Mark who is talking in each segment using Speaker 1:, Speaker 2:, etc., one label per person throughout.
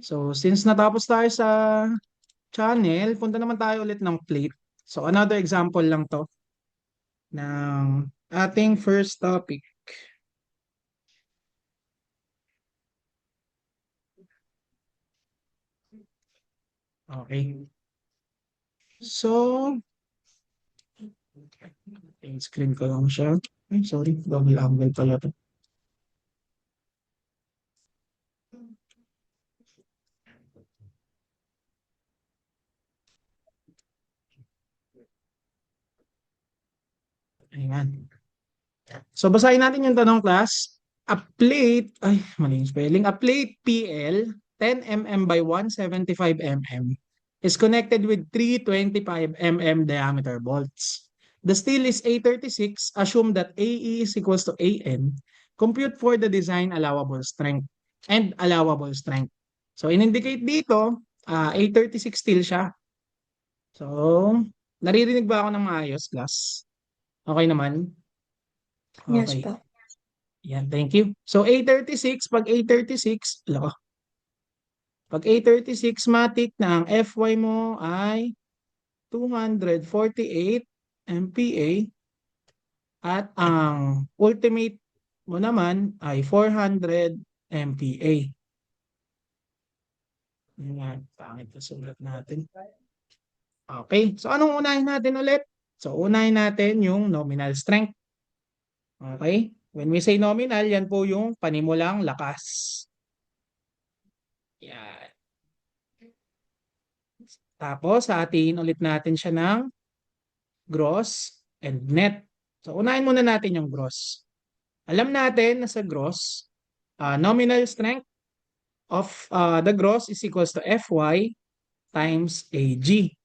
Speaker 1: So, since natapos tayo sa channel, punta naman tayo ulit ng plate. So, another example lang to ng ating first topic. Okay. So, screen ko lang siya. Ay, sorry. Double angle pala to. Ayan. So, basahin natin yung tanong, class. A plate, ay, mali yung spelling. A plate PL, 10 mm by 175 mm, is connected with three 25 mm diameter bolts. The steel is A36. Assume that AE is equals to AN. Compute for the design allowable strength and allowable strength. So, in-indicate dito, A36 steel siya. So, naririnig ba ako ng maayos, class? Okay naman?
Speaker 2: Yes
Speaker 1: Okay.
Speaker 2: po.
Speaker 1: Yan, thank you. So, A36, pag A36, lako. Pag A36, matik na ang FY mo ay 248 MPa at ang ultimate mo naman ay 400 MPa. Yan, pangit na sulat natin. Okay, so anong unahin natin ulit? So, unahin natin yung nominal strength. Okay? When we say nominal, yan po yung panimulang lakas. Yan. Tapos, hatiin ulit natin siya ng gross and net. So, unahin muna natin yung gross. Alam natin na sa gross, nominal strength of the gross is equals to Fy times Ag.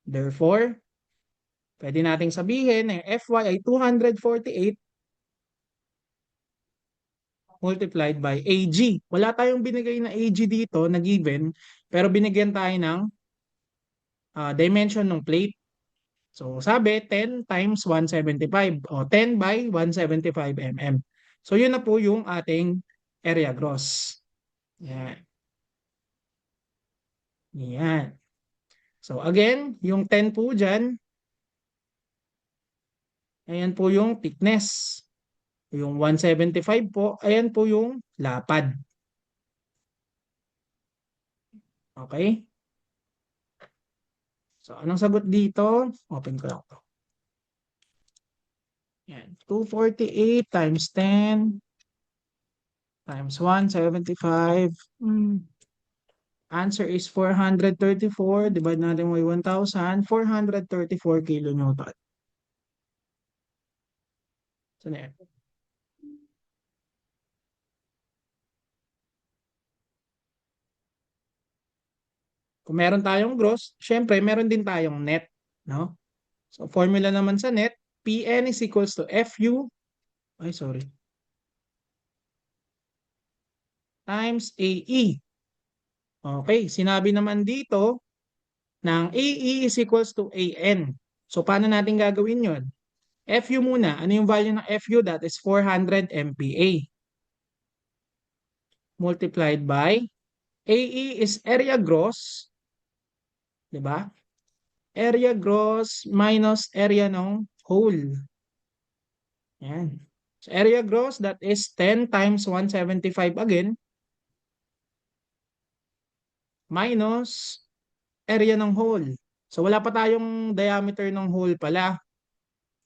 Speaker 1: Therefore, pwede nating sabihin na Fy ay 248 multiplied by Ag. Wala tayong binigay na Ag dito na given, pero binigyan tayo ng dimension ng plate. So, sabi, 10 times 175 o 10 by 175 mm. So, yun na po yung ating area gross. Yan. Yan. So, again, yung 10 po dyan, ayan po yung thickness. Yung 175 po, ayan po yung lapad. Okay? So, anong sagot dito? Open ko lang to. Yan. 248 times 10 times 175. Answer is 434. Divide natin by 1,000. 434 kilonewton. So, na yan. Kung meron tayong gross, syempre meron din tayong net. No? So, formula naman sa net, Pn is equals to Fu, ay sorry, times Ae. Okay, sinabi naman dito ng Ae is equals to An. So, paano natin gagawin yun? Fu muna. Ano yung value ng Fu? That is 400 MPa. Multiplied by Ae is area gross. Diba? Area gross minus area ng hole. Yan. So, area gross, that is 10 times 175 again. Minus area ng hole. So, wala pa tayong diameter ng hole pala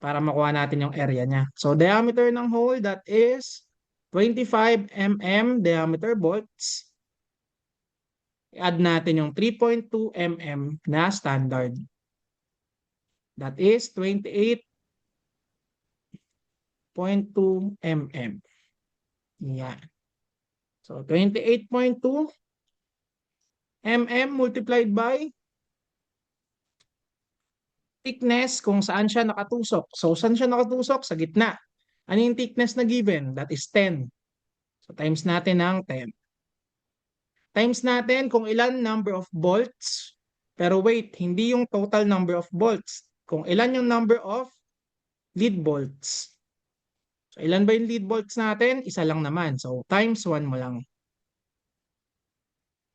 Speaker 1: para makuha natin yung area niya. So, diameter ng hole, that is 25 mm diameter bolts. I-add natin yung 3.2 mm na standard. That is 28.2 mm. Yan. So, 28.2 mm multiplied by thickness kung saan siya nakatusok. So, saan siya nakatusok? Sa gitna. Ano yung thickness na given? That is 10. So, times natin ng 10. Times natin kung ilan number of bolts. Pero wait, hindi yung total number of bolts. Kung ilan yung number of lead bolts. So, ilan ba yung lead bolts natin? Isa lang naman. So, times 1 mo lang.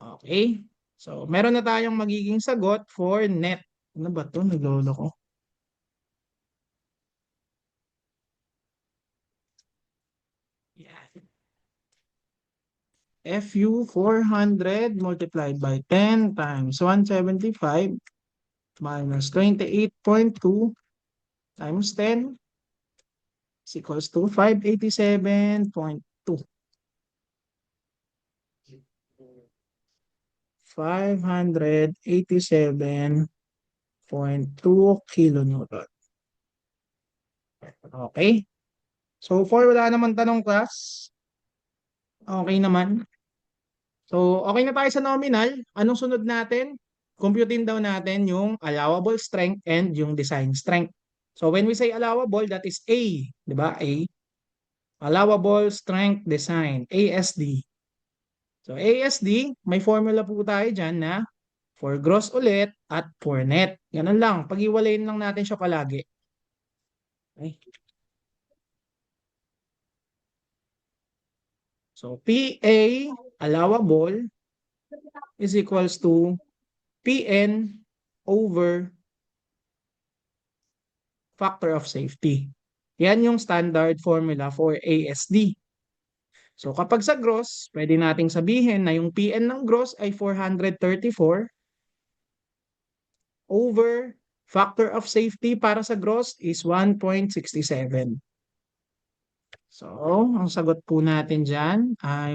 Speaker 1: Okay? So, meron na tayong magiging sagot for net. Ano ba to? Naglolo ko. Yan. FU 400 multiplied by 10 times 175 minus 28.2 times 10 is equals to 587.2. 587.2 kilonewton. Okay? So, for wala naman tanong class. Okay naman. So, okay na tayo sa nominal. Anong sunod natin? Computin daw natin yung allowable strength and yung design strength. So, when we say allowable, that is A. Di ba? A. Allowable strength design. ASD. So, ASD, may formula po tayo dyan na for gross ulit at for net. Ganun lang. Pag-iwalayin lang natin siya palagi. Okay. So, PA allowable is equals to PN over factor of safety. Yan yung standard formula for ASD. So kapag sa gross, pwede nating sabihin na yung PN ng gross ay 434 over factor of safety para sa gross is 1.67. So, ang sagot po natin dyan ay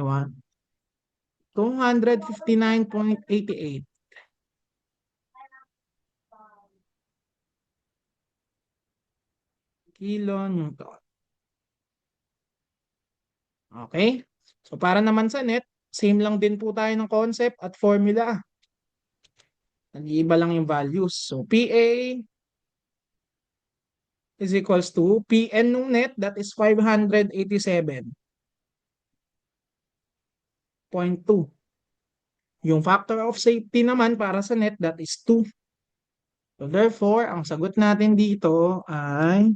Speaker 1: 259.88 kilonewton. Okay? So, para naman sa net, same lang din po tayo ng concept at formula. Nag-iiba lang yung values. So, PA is equals to PN nung net, that is 587.2. Yung factor of safety naman para sa net, that is 2. So, therefore, ang sagot natin dito ay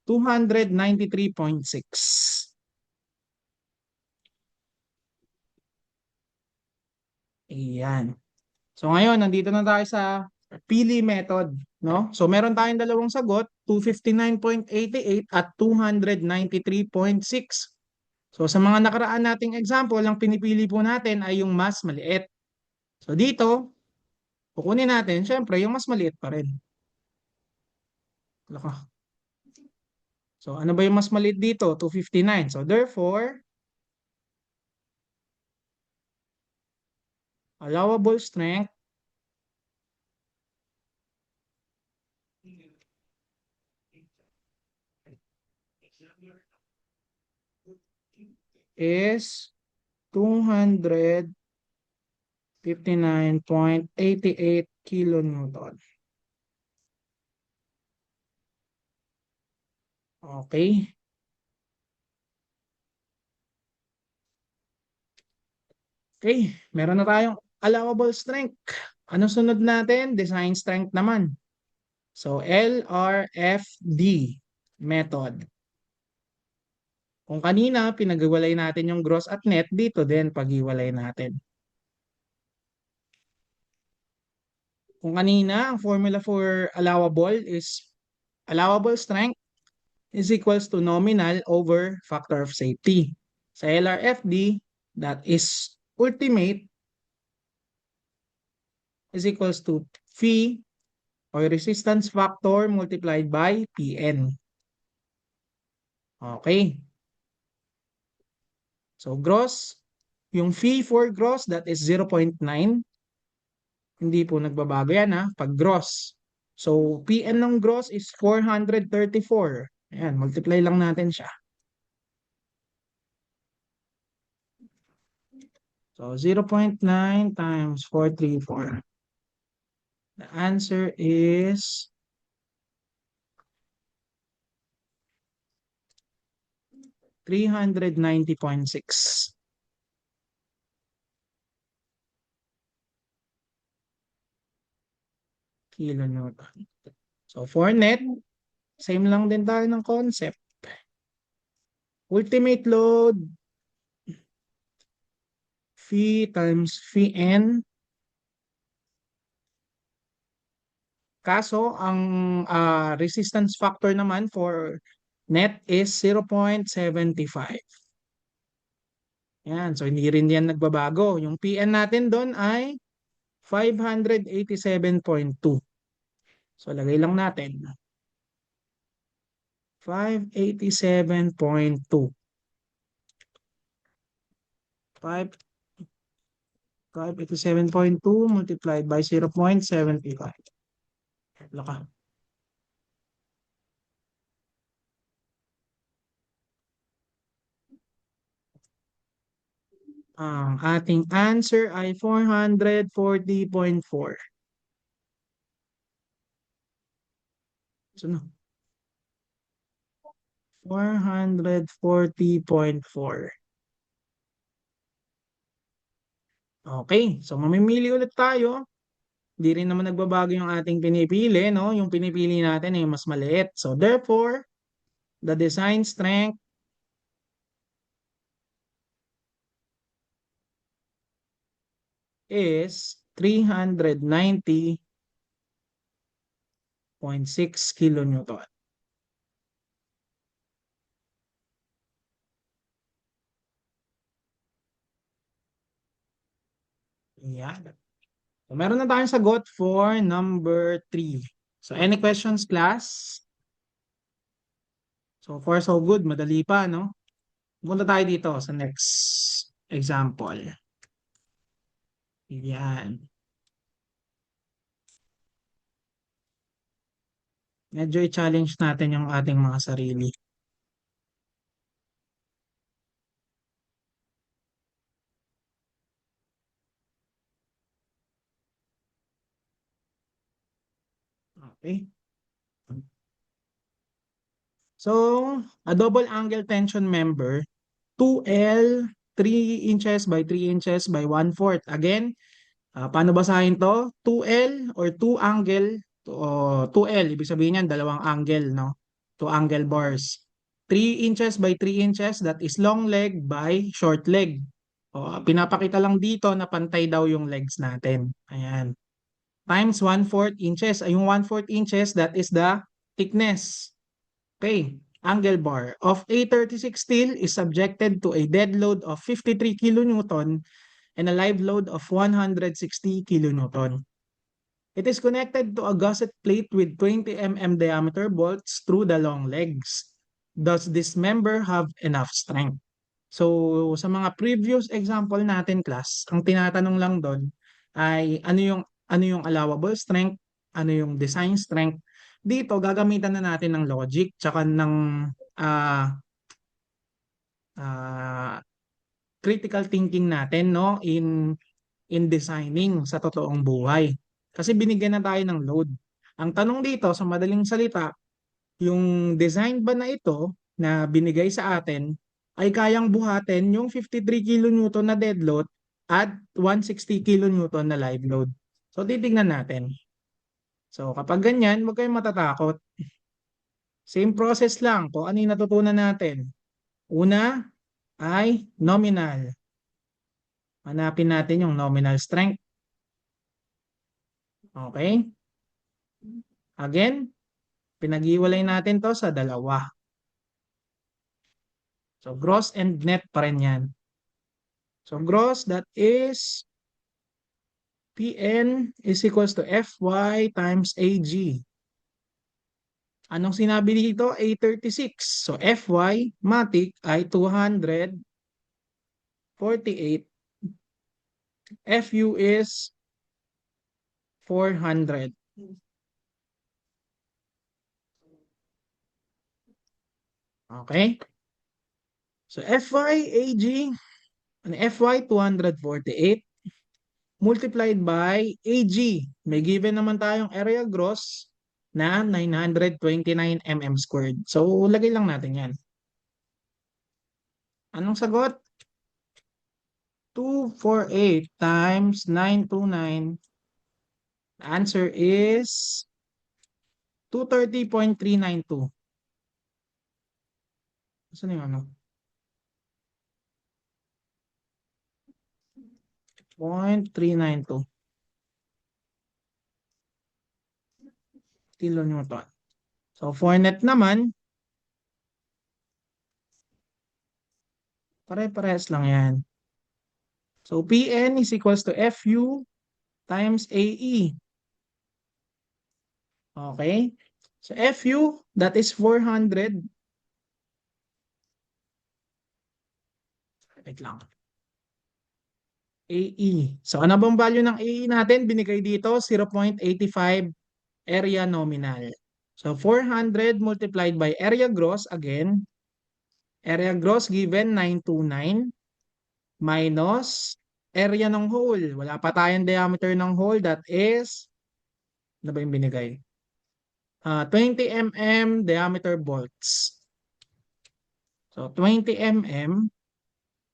Speaker 1: 293.6. Ayan. So ngayon, nandito na tayo sa pili method, no? So meron tayong dalawang sagot, 259.88 at 293.6. So sa mga nakaraan nating example, ang pinipili po natin ay yung mas maliit. So dito, kukunin natin, syempre, yung mas maliit pa rin. Laka. So ano ba yung mas maliit dito? 259. So therefore, allowable strength is 259.88 kilonewton. Okay. Okay, meron na tayong allowable strength. Ano sunod natin? Design strength naman. So, LRFD method. Kung kanina, pinag-iwalay natin yung gross at net, dito din pag-iwalay natin. Kung kanina, ang formula for allowable strength is equals to nominal over factor of safety. Sa LRFD, that is ultimate is equals to phi or resistance factor multiplied by Pn. Okay. So gross, yung phi for gross, that is 0.9. Hindi po nagbabago yan ha, pag gross. So Pn ng gross is 434. Ayan, multiply lang natin siya. So 0.9 times 434. The answer is 390.6 kilonewton. So for net, same lang din tayo ng concept. Ultimate load phi times phi n. Kaso, ang resistance factor naman for net is 0.75. Yan. So, hindi rin yan nagbabago. Yung PN natin doon ay 587.2. So, lagay lang natin. 587.2. 587.2 multiplied by 0.75. Laka. Ang ating answer ay 440.4. So, no. 440.4. Okay, so mamimili ulit tayo. Hindi rin naman nagbabago yung ating pinipili, no? Yung pinipili natin ay mas maliit. So therefore, the design strength is 390.6 kilonewton. Yan. So meron na tayong sagot for number 3. So any questions, class? So far so good, madali pa, no? Punta tayo dito sa next example. Yan. Medyo i-challenge natin yung ating mga sarili. Okay. So, a double angle tension member, 2L, 3 inches by 3 inches by 1/4. Again, paano basahin to? 2L or 2 angle, 2L, ibig sabihin yan, dalawang angle, no? 2 angle bars. 3 inches by 3 inches, that is long leg by short leg. Pinapakita lang dito na pantay daw yung legs natin. Ayan. Times 1/4 inches. Ay, yung 1/4 inches, that is the thickness. Okay. Angle bar of A36 steel is subjected to a dead load of 53 kilonewton and a live load of 160 kilonewton. It is connected to a gusset plate with 20 mm diameter bolts through the long legs. Does this member have enough strength? So, sa mga previous example natin, class, ang tinatanong lang doon ay ano yung allowable strength, ano yung design strength. Dito gagamitan na natin ng logic tsaka ng ah ah, critical thinking natin, no, in designing sa totoong buhay. Kasi binigyan na tayo ng load. Ang tanong dito sa madaling salita, yung design ba na ito na binigay sa atin ay kayang buhatin yung 53 kilonewton na dead load at 160 kilonewton na live load. So titingnan natin. So kapag ganyan, huwag kayong matatakot. Same process lang kung ano yung natutunan natin. Una ay nominal. Hanapin natin yung nominal strength. Okay? Again, pinag-iwalay natin to sa dalawa. So gross and net pa rin yan. So gross, that is Pn is equals to Fy times Ag. Anong sinabi dito? A36. So Fy, matic, ay 248. Fu is 400. Okay? So Fy Ag, and Fy 248 multiplied by Ag. May given naman tayong area gross na 929 mm squared. So, lagay lang natin yan. Anong sagot? 248 times 929. The answer is 230.392. Saan yung ano? 0.392 kilonewton. So, for net naman, pare-parehas lang yan. So, Pn is equals to Fu times Ae. Okay? So, Fu, that is 400. Wait lang. AE. So, ano bang value ng AE natin? Binigay dito, 0.85 area nominal. So, 400 multiplied by area gross, again, area gross given 929 minus area ng hole. Wala pa tayong diameter ng hole, that is, ano ba yung binigay? 20 mm diameter bolts. So, 20 mm,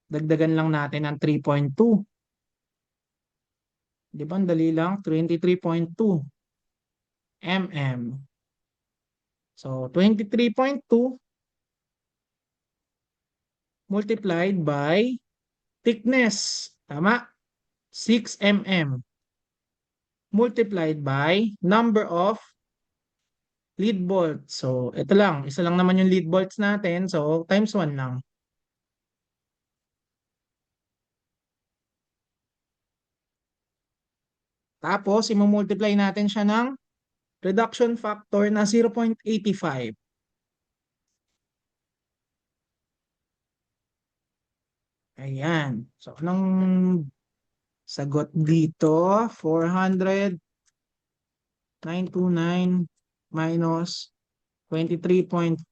Speaker 1: dagdagan lang natin ng 3.2. Di ba? Ang dali lang. 23.2 mm. So, 23.2 multiplied by thickness. Tama? 6 mm. Multiplied by number of lead bolts. So, ito lang. Isa lang naman yung lead bolts natin. So, times 1 lang. Tapos, imumultiply natin siya ng reduction factor na 0.85. Ayan. So, anong sagot dito? 400,929 minus 23.2,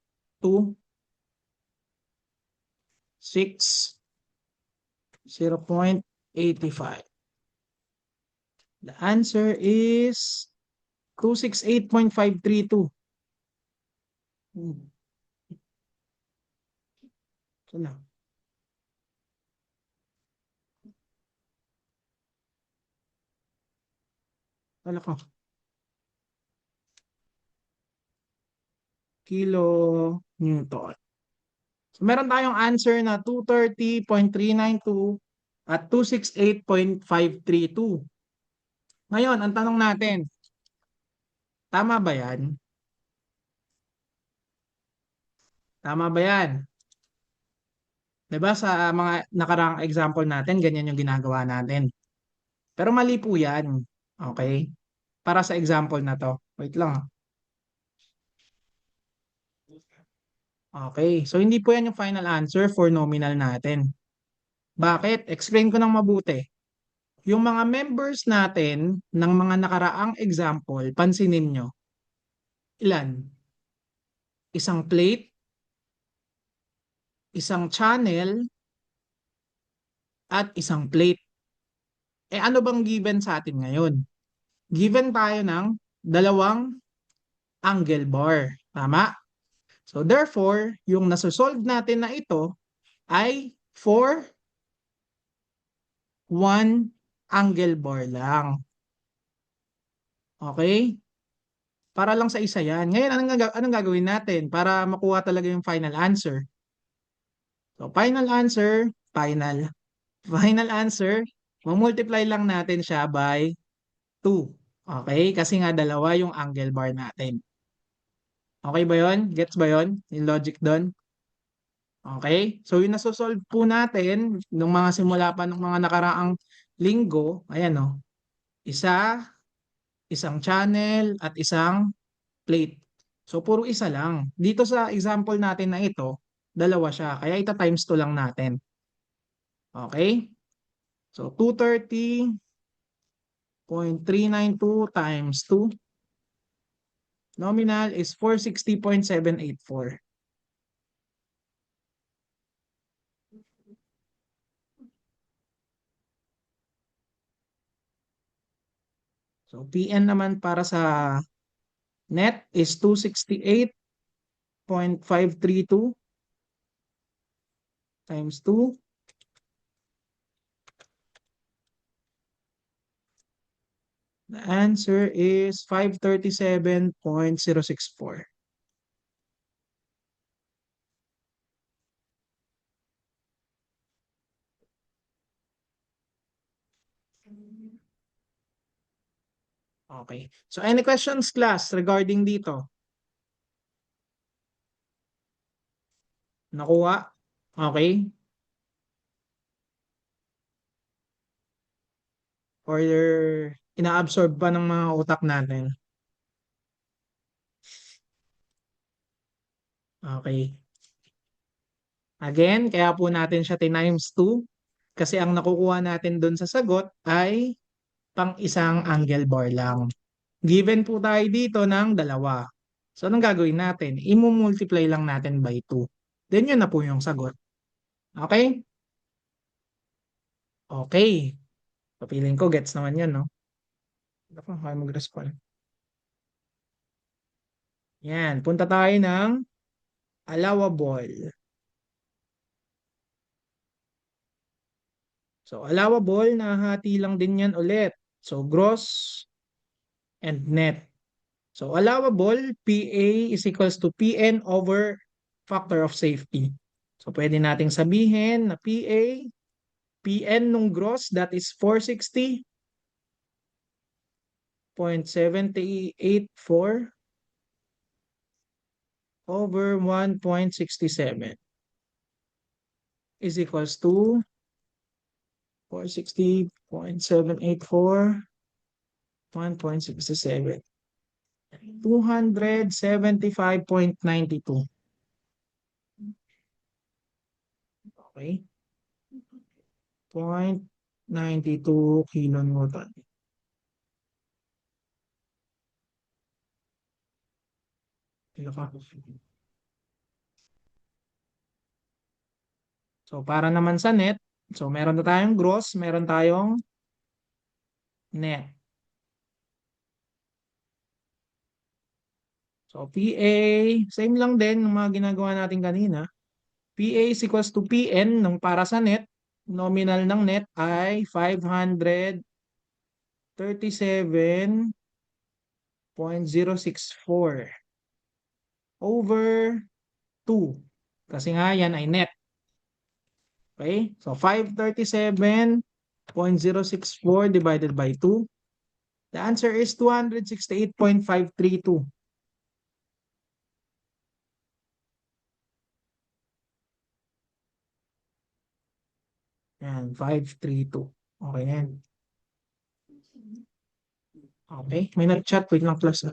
Speaker 1: 6, 0.85. The answer is 268.532. Ito lang. Wala ko. Kilo Newton. So, meron tayong answer na 230.392 at 268.532. Ngayon, ang tanong natin, tama ba yan? Tama ba yan? Diba sa mga nakaraang example natin, ganyan yung ginagawa natin. Pero mali po yan. Okay? Para sa example na to. Wait lang. Okay. So, hindi po yan yung final answer for nominal natin. Bakit? Explain ko ng mabuti. Yung mga members natin ng mga nakaraang example, pansinin nyo, ilan? Isang plate, isang channel, at isang plate. Eh ano bang given sa atin ngayon? Given tayo ng dalawang angle bar. Tama? So therefore, yung nasosolve natin na ito ay for one angle bar lang. Okay? Para lang sa isa yan. Ngayon, anong gagawin natin para makuha talaga yung final answer? So, final answer, final. Final answer, mamultiply lang natin siya by 2. Okay? Kasi nga dalawa yung angle bar natin. Okay ba yon? Gets ba yon? Yung logic doon? Okay? So, yung nasosolve po natin nung mga simula pa ng mga nakaraang linggo, ayan o, isa, isang channel, at isang plate. So, puro isa lang. Dito sa example natin na ito, dalawa siya. Kaya ita times 2 lang natin. Okay? So, 230.392 times 2. Nominal is 460.784. So, PN naman para sa net is 268.532 times 2. The answer is 537.064. Okay. So any questions class regarding dito? Nakuha? Okay. Or inaabsorb pa ng mga utak natin? Okay. Again, kaya po natin siya times 2 kasi ang nakukuha natin doon sa sagot ay pang isang angle bar lang. Given po tayo dito ng dalawa. So, anong gagawin natin? Imu-multiply lang natin by 2. Then, yun na po yung sagot. Okay? Okay. Papiling ko, gets naman yan, no? Ako, kaya mag-respond. Yan. Punta tayo ng allowable. So, allowable, nahati lang din yan ulit. So, gross and net. So, allowable, PA is equals to PN over factor of safety. So, pwede nating sabihin na PA, PN nung gross, that is 460.784 over 1.67 is equals to 460.784 1.67 275.92. Okay? 0.92 kilonewton. So, para naman sa net, so meron na tayong gross, meron tayong net. So, PA, same lang din ng mga ginagawa natin kanina. PA is equals to PN nung para sa net. Nominal ng net ay 537.064 over 2. Kasi nga yan ay net. Okay? So, 537.064 divided by 2. The answer is 268.532. Yan, 532. Okay yan. Okay, may nag-chat. Wait lang, class.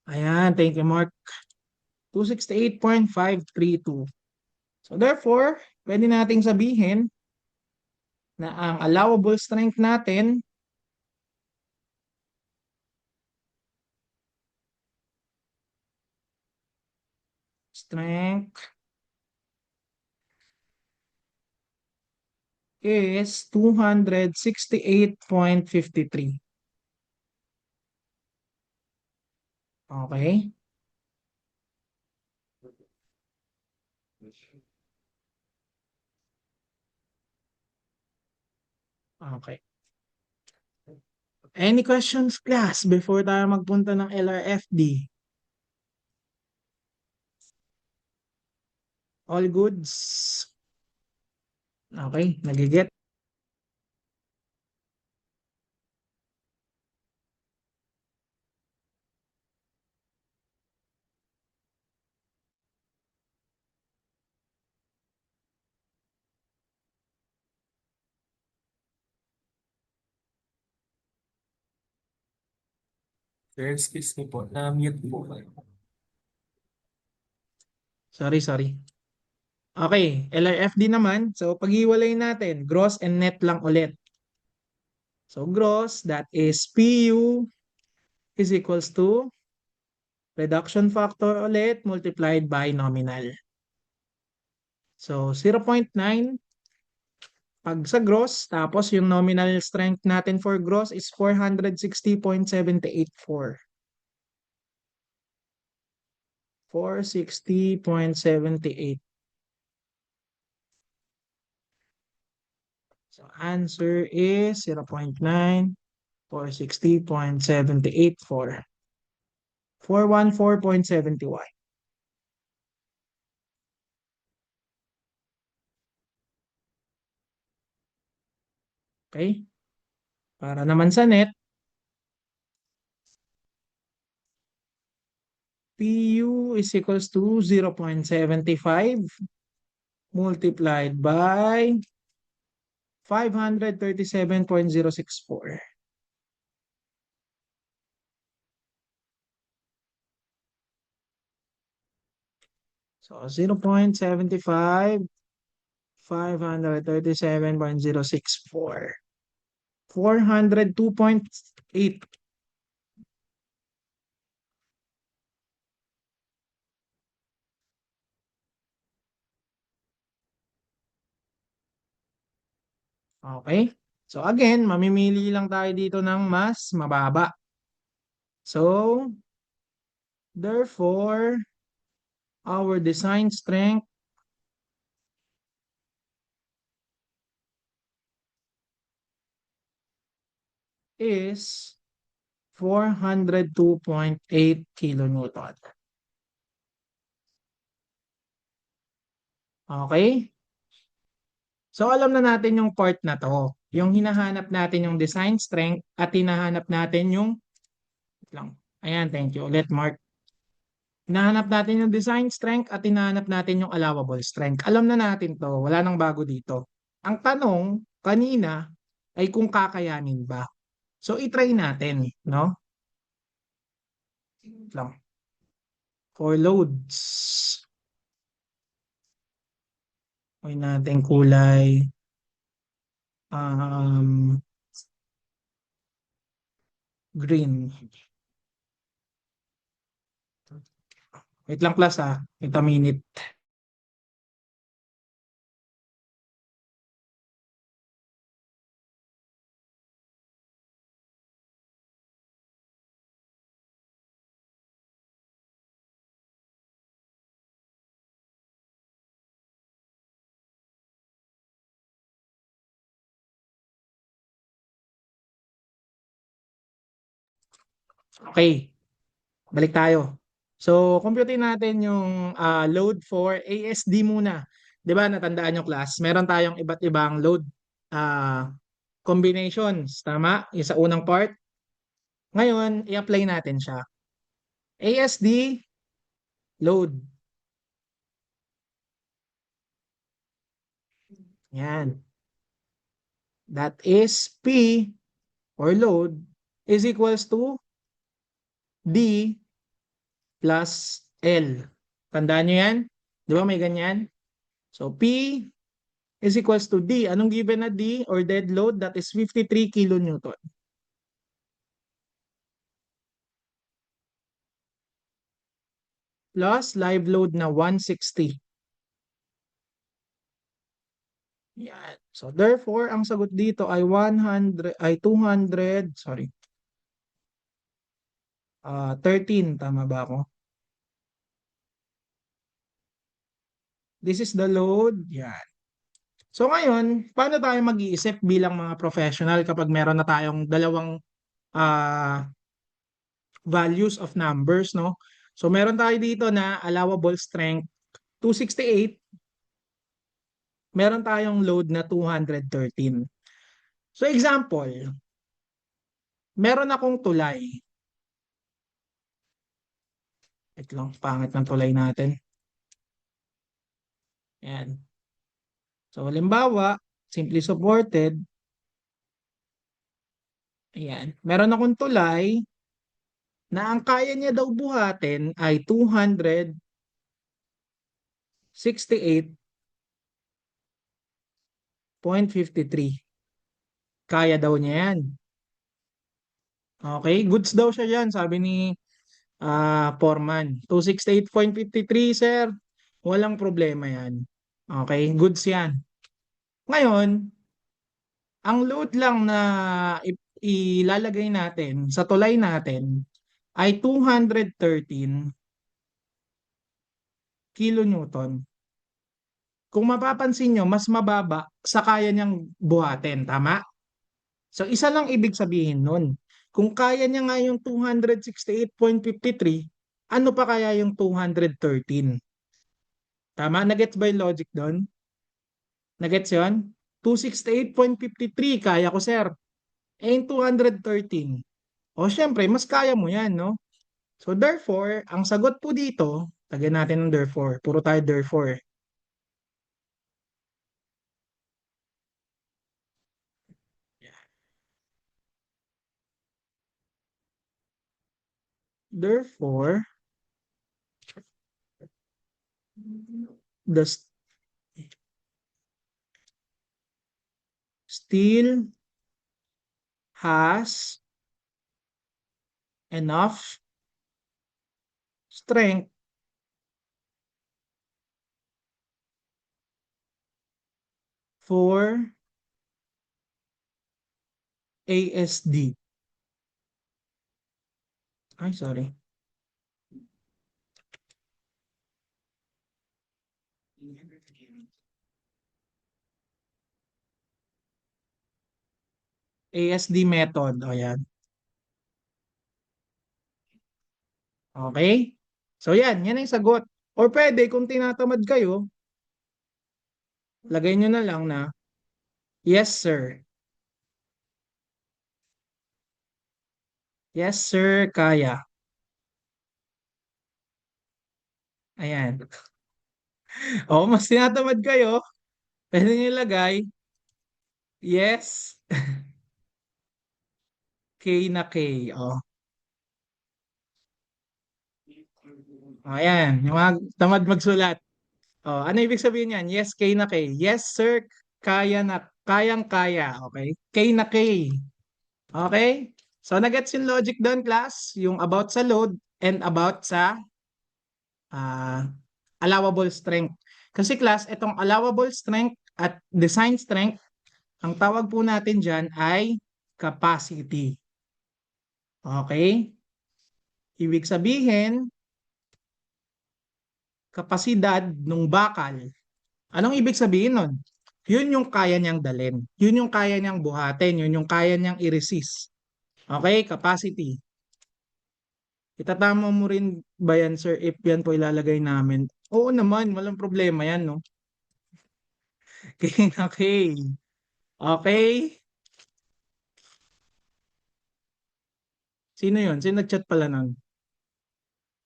Speaker 1: Ayan, thank you, Mark. 268.532. So therefore, pwede nating sabihin na ang allowable strength natin is 268.53. Okay? Okay. Any questions, class, before tayo magpunta ng LRFD? All goods? Okay, nagiget.
Speaker 2: Sir, excuse me po, na-mute po kayo.
Speaker 1: Sorry, sorry. Okay, LRFD naman. So, paghiwalay natin, gross and net lang ulit. So, gross, that is PU is equals to reduction factor ulit multiplied by nominal. So, 0.9 pag sa gross, tapos yung nominal strength natin for gross is 460.784. 460.78. So, answer is 0.9, 460.784. 414.71. Okay? Para naman sa net, PU is equals to 0.75 multiplied by 537.064. So 0.75, 537.064. 402.8. Okay? So again, mamimili lang tayo dito ng mas mababa. So, therefore, our design strength is 402.8 kilonewton. Okay? So alam na natin yung part na to. Yung hinahanap natin yung design strength at hinahanap natin yung wait lang. Ayan, thank you ulit, Mark. Hinahanap natin yung design strength at hinahanap natin yung allowable strength. Alam na natin to, wala nang bago dito. Ang tanong kanina ay kung kakayanin ba. So i-try natin, no? Wait lang. For loads. Gawin natin kulay um, green. Wait lang class ah. Wait a minute. Okay, balik tayo. So, computin natin yung load for ASD muna. 'Di ba natandaan yung class? Meron tayong iba't ibang load ah, combinations. Tama? Yung sa unang part. Ngayon, i-apply natin siya. ASD load. Yan. That is P or load is equals to D plus L. Tandaan nyo yan? Di ba may ganyan? So, P is equals to D. Anong given na D or dead load? That is 53 kilonewton. Plus live load na 160. Yan. So, therefore, ang sagot dito ay 200, sorry. 13, tama ba ako? This is the load. Yan. So ngayon, paano tayo mag-iisip bilang mga professional kapag meron na tayong dalawang ah, values of numbers, no? So meron tayo dito na allowable strength 268, meron tayong load na 213. So example, meron akong tulay. Wait lang, pangit ng tulay natin. Ayan. So halimbawa, simply supported. Ayan. Meron akong tulay na ang kaya niya daw buhatin ay 268.53. Kaya daw niya yan. Okay, goods daw siya yan, sabi ni Foreman. 268.53, sir. Walang problema yan. Okay, goods yan. Ngayon, ang load lang na ilalagay natin sa tulay natin ay 213 kilonewton. Kung mapapansin nyo, mas mababa sa kaya niyang buhatin. Tama? So, isa lang ibig sabihin nun. Kung kaya niya nga yung 268.53, ano pa kaya yung 213? Tama? Nagets ba yung logic doon? Nagets yun? 268.53, kaya ko, sir. in 213. O syempre, mas kaya mo yan, no? So therefore, ang sagot po dito, tagyan natin ng therefore. Puro tayo therefore. Therefore, the steel has enough strength for ASD. Ay, sorry. ASD method. O yan. Okay? So yan ang sagot. Or pwede, kung tinatamad kayo, lagay nyo na lang na, yes sir. Yes sir, kaya. Ayan. O, mas tinatamad kayo, pwede nyo ilagay, yes, K na K. O, ayan. Yung mga tamad magsulat. O, ano ibig sabihin yan? Yes, K na K. Yes sir, kaya na, kayang-kaya. Okay? K na K. Okay? So, nagets yung logic doon, class? Yung about sa load and about sa ah, allowable strength. Kasi class, itong allowable strength at design strength, ang tawag po natin dyan ay capacity. Okay? Ibig sabihin, kapasidad ng bakal. Anong ibig sabihin nun? Yun yung kaya niyang dalin. Yun yung kaya niyang buhatin. Yun yung kaya niyang i-resist. Okay? Capacity. Itatama mo rin ba yan, sir, if yan po ilalagay namin? Oo naman, walang problema yan, no? Okay. Okay. Sino yun? Sino nag-chat pala nun?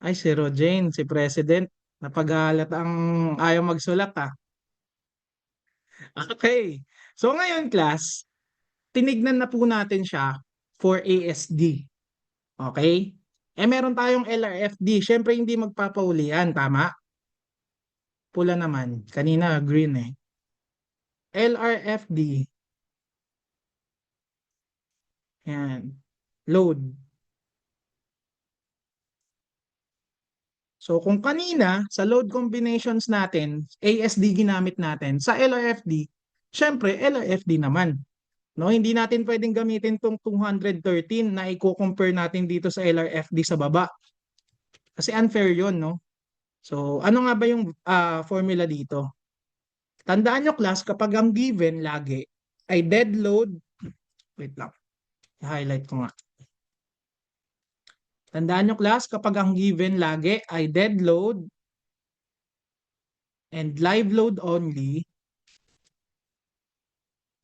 Speaker 1: Ay, si Rojane, si President. Napag-aalat ang ayaw magsulat, ah. Okay. So ngayon, class, tinignan na po natin siya for ASD. Okay? Eh, meron tayong LRFD. Siyempre, hindi magpapauli yan. Tama? Pula naman. Kanina, green eh. LRFD. Yan. Load. So kung kanina sa load combinations natin, ASD ginamit natin, sa LRFD, syempre LRFD naman. No, hindi natin pwedeng gamitin tong 213 na i-compare natin dito sa LRFD sa baba. Kasi unfair 'yon, no? So ano nga ba yung formula dito? Tandaan nyo class, kapag ang given lagi ay dead load, wait lang, i-highlight ko nga. Tandaan nyo class, kapag ang given lagi ay dead load and live load only,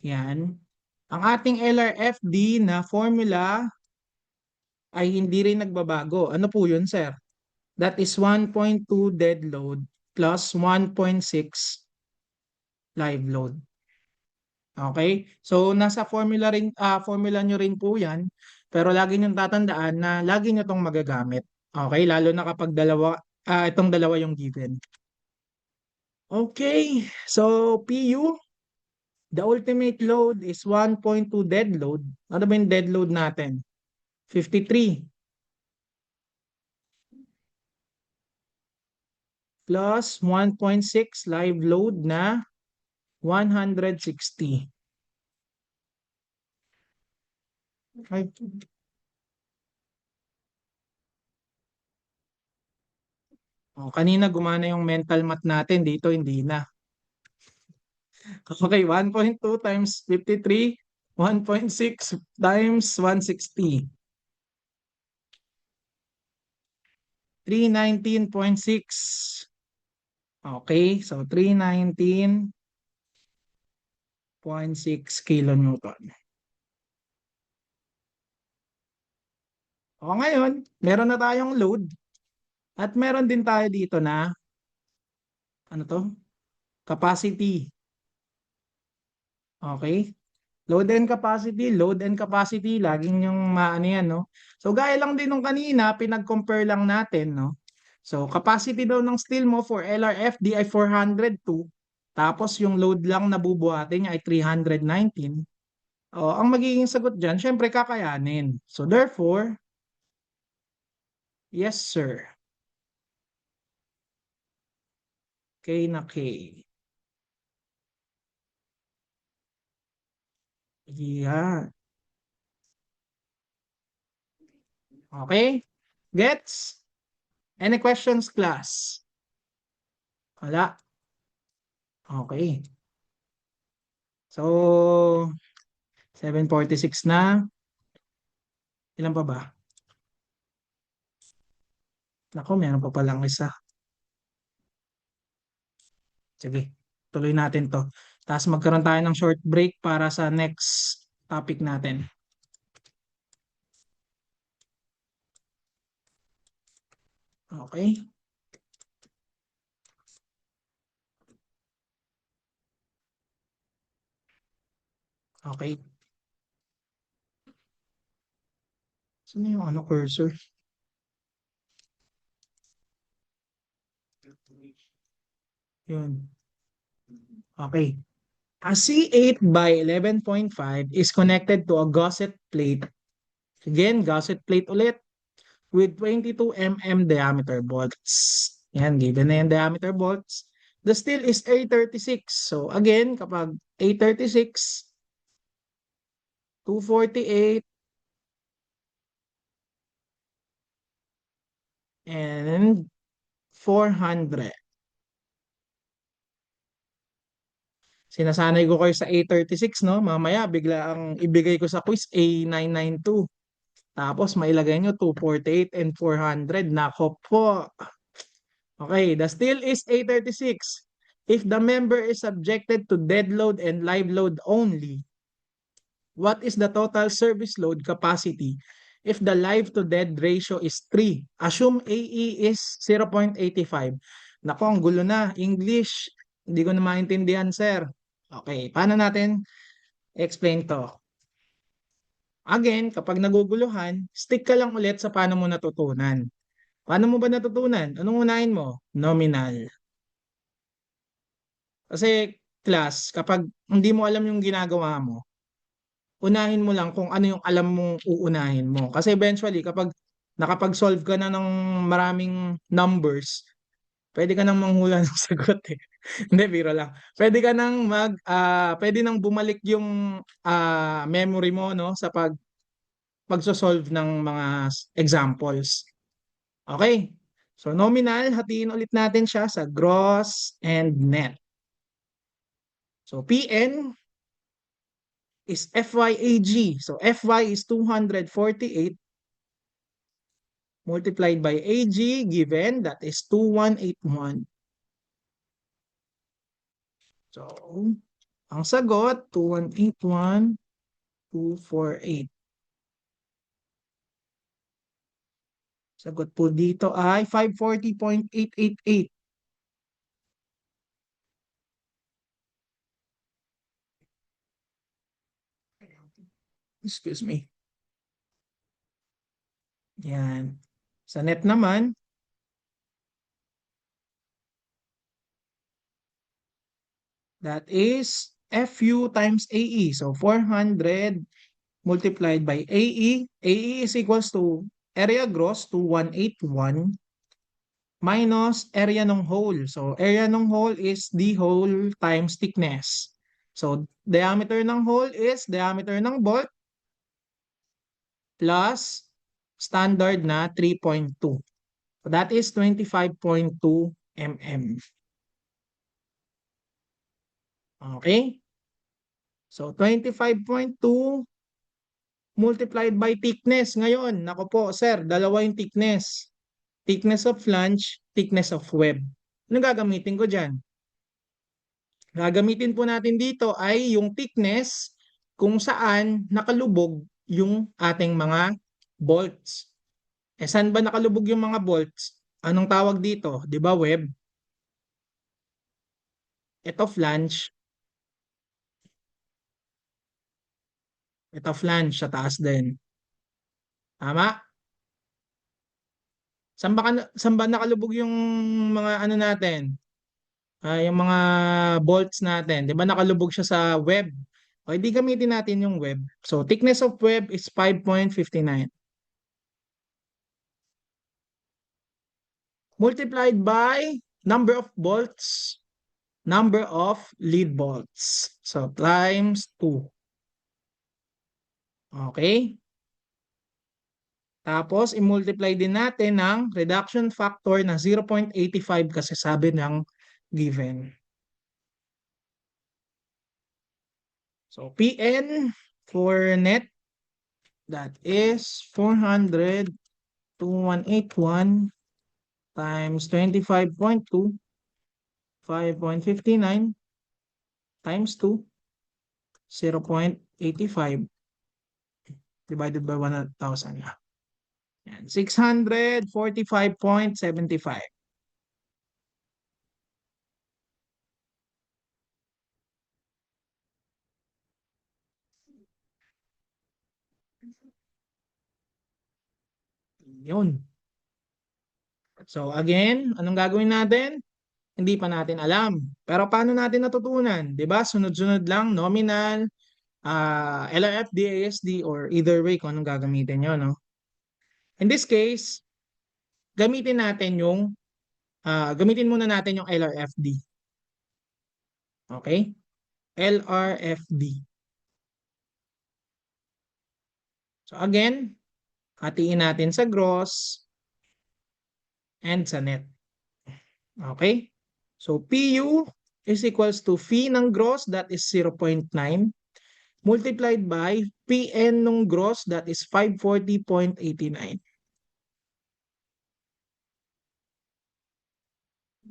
Speaker 1: yan. Ang ating LRFD na formula ay hindi rin nagbabago. Ano po yun, sir? That is 1.2 dead load plus 1.6 live load. Okay? So, nasa formula nyo rin po yan. Pero lagi nyo tatandaan na lagi nyo itong magagamit. Okay? Lalo na kapag itong dalawa yung given. Okay. So, PU, the ultimate load is 1.2 dead load. Ano ba yung dead load natin? 53 plus 1.6 live load na 160. Ay, kanina gumana yung mental math natin, dito hindi na. Okay, 1.2 times 53, 1.6 times 160. 319.6. Okay, so 319.6 kilonewton. O ngayon, meron na tayong load at meron din tayo dito na ano to? Capacity. Okay? Load and capacity, laging yung maano yan, no? So, gaya lang din nung kanina, pinag-compare lang natin, no? So, capacity daw ng steel mo for LRFD ay 402. Tapos, yung load lang na bubuhatin niya ay 319. O, ang magiging sagot dyan, syempre kakayanin. So, therefore, yes, sir. K na K. Yeah. Okay? Gets? Any questions, class? Wala. Okay. So, 7:46 na. Ilan pa ba? Nako, meron pa palang isa. Sige, tuloy natin to. Tapos magkaroon tayo ng short break para sa next topic natin. Okay? Okay. Saan yung ano cursor? Yun. Okay. A C8 by 11.5 is connected to a gusset plate. Again, gusset plate ulit with 22 mm diameter bolts. Yan, given na yung diameter bolts. The steel is A36. So again, kapag A36, 248, and 400. Sinasanay ko kayo sa A36, no? Mamaya, bigla ang ibigay ko sa quiz, A992. Tapos, mailagay nyo 248 and 400. Nako po. Okay, the steel is A36. If the member is subjected to dead load and live load only, what is the total service load capacity if the live to dead ratio is 3? Assume AE is 0.85. Nako, ang gulo na. English, hindi ko na maintindihan, sir. Okay, paano natin explain to? Again, kapag naguguluhan, stick ka lang ulit sa paano mo natutunan. Paano mo ba natutunan? Anong unahin mo? Nominal. Kasi class, kapag hindi mo alam yung ginagawa mo, unahin mo lang kung ano yung alam mong uunahin mo. Kasi eventually, kapag nakapag-solve ka na ng maraming numbers, pwede ka nang manghula ng sagot eh. Hindi, biro lang. Pwede nang bumalik yung memory mo, no, sa pagso-solve ng mga examples. Okay? So nominal, hatiin ulit natin siya sa gross and net. So PN is FYAG. So FY is 248 multiplied by AG given that is 2181. So ang sagot 2181 248. Sagot po dito ay 540.888. Excuse me. Yan. Sa net naman, that is FU times AE. So 400 multiplied by AE. AE is equals to area gross to 181 minus area ng hole. So area ng hole is the hole times thickness. So diameter ng hole is diameter ng bolt plus standard na 3.2. So that is 25.2 mm. Okay? So 25.2 multiplied by thickness. Ngayon, nako po, sir, dalawa yung thickness. Thickness of flange, thickness of web. Ano gagamitin ko dyan? Gagamitin po natin dito ay yung thickness kung saan nakalubog yung ating mga bolts. Eh, saan ba nakalubog yung mga bolts? Anong tawag dito? Di ba web? Ito flange. Ito flange sa taas din. Tama? Saan ba nakalubog yung mga ano natin? Yung mga bolts natin. Di ba nakalubog siya sa web? O hindi gamitin natin yung web. So thickness of web is 5.59 multiplied by number of bolts, number of lead bolts. So times 2. Okay? Tapos, i-multiply din natin ng reduction factor na 0.85 kasi sabi ng given. So, Pn for net, that is 400,2181 times 25.2, 5.59 times 2, 0.85 divided by 1,000. Yan, 645.75. Yun. So again, anong gagawin natin? Hindi pa natin alam. Pero paano natin natutunan? 'Di ba? Sunod-sunod lang, nominal, LRF, DASD, or either way kung anong gagamitin nyo, no? In this case, gamitin muna natin yung LRFD. Okay? LRFD. So again, hatiin natin sa gross and sa net. Okay? So PU is equals to phi ng gross, that is 0.9, multiplied by PN ng gross, that is 540.89.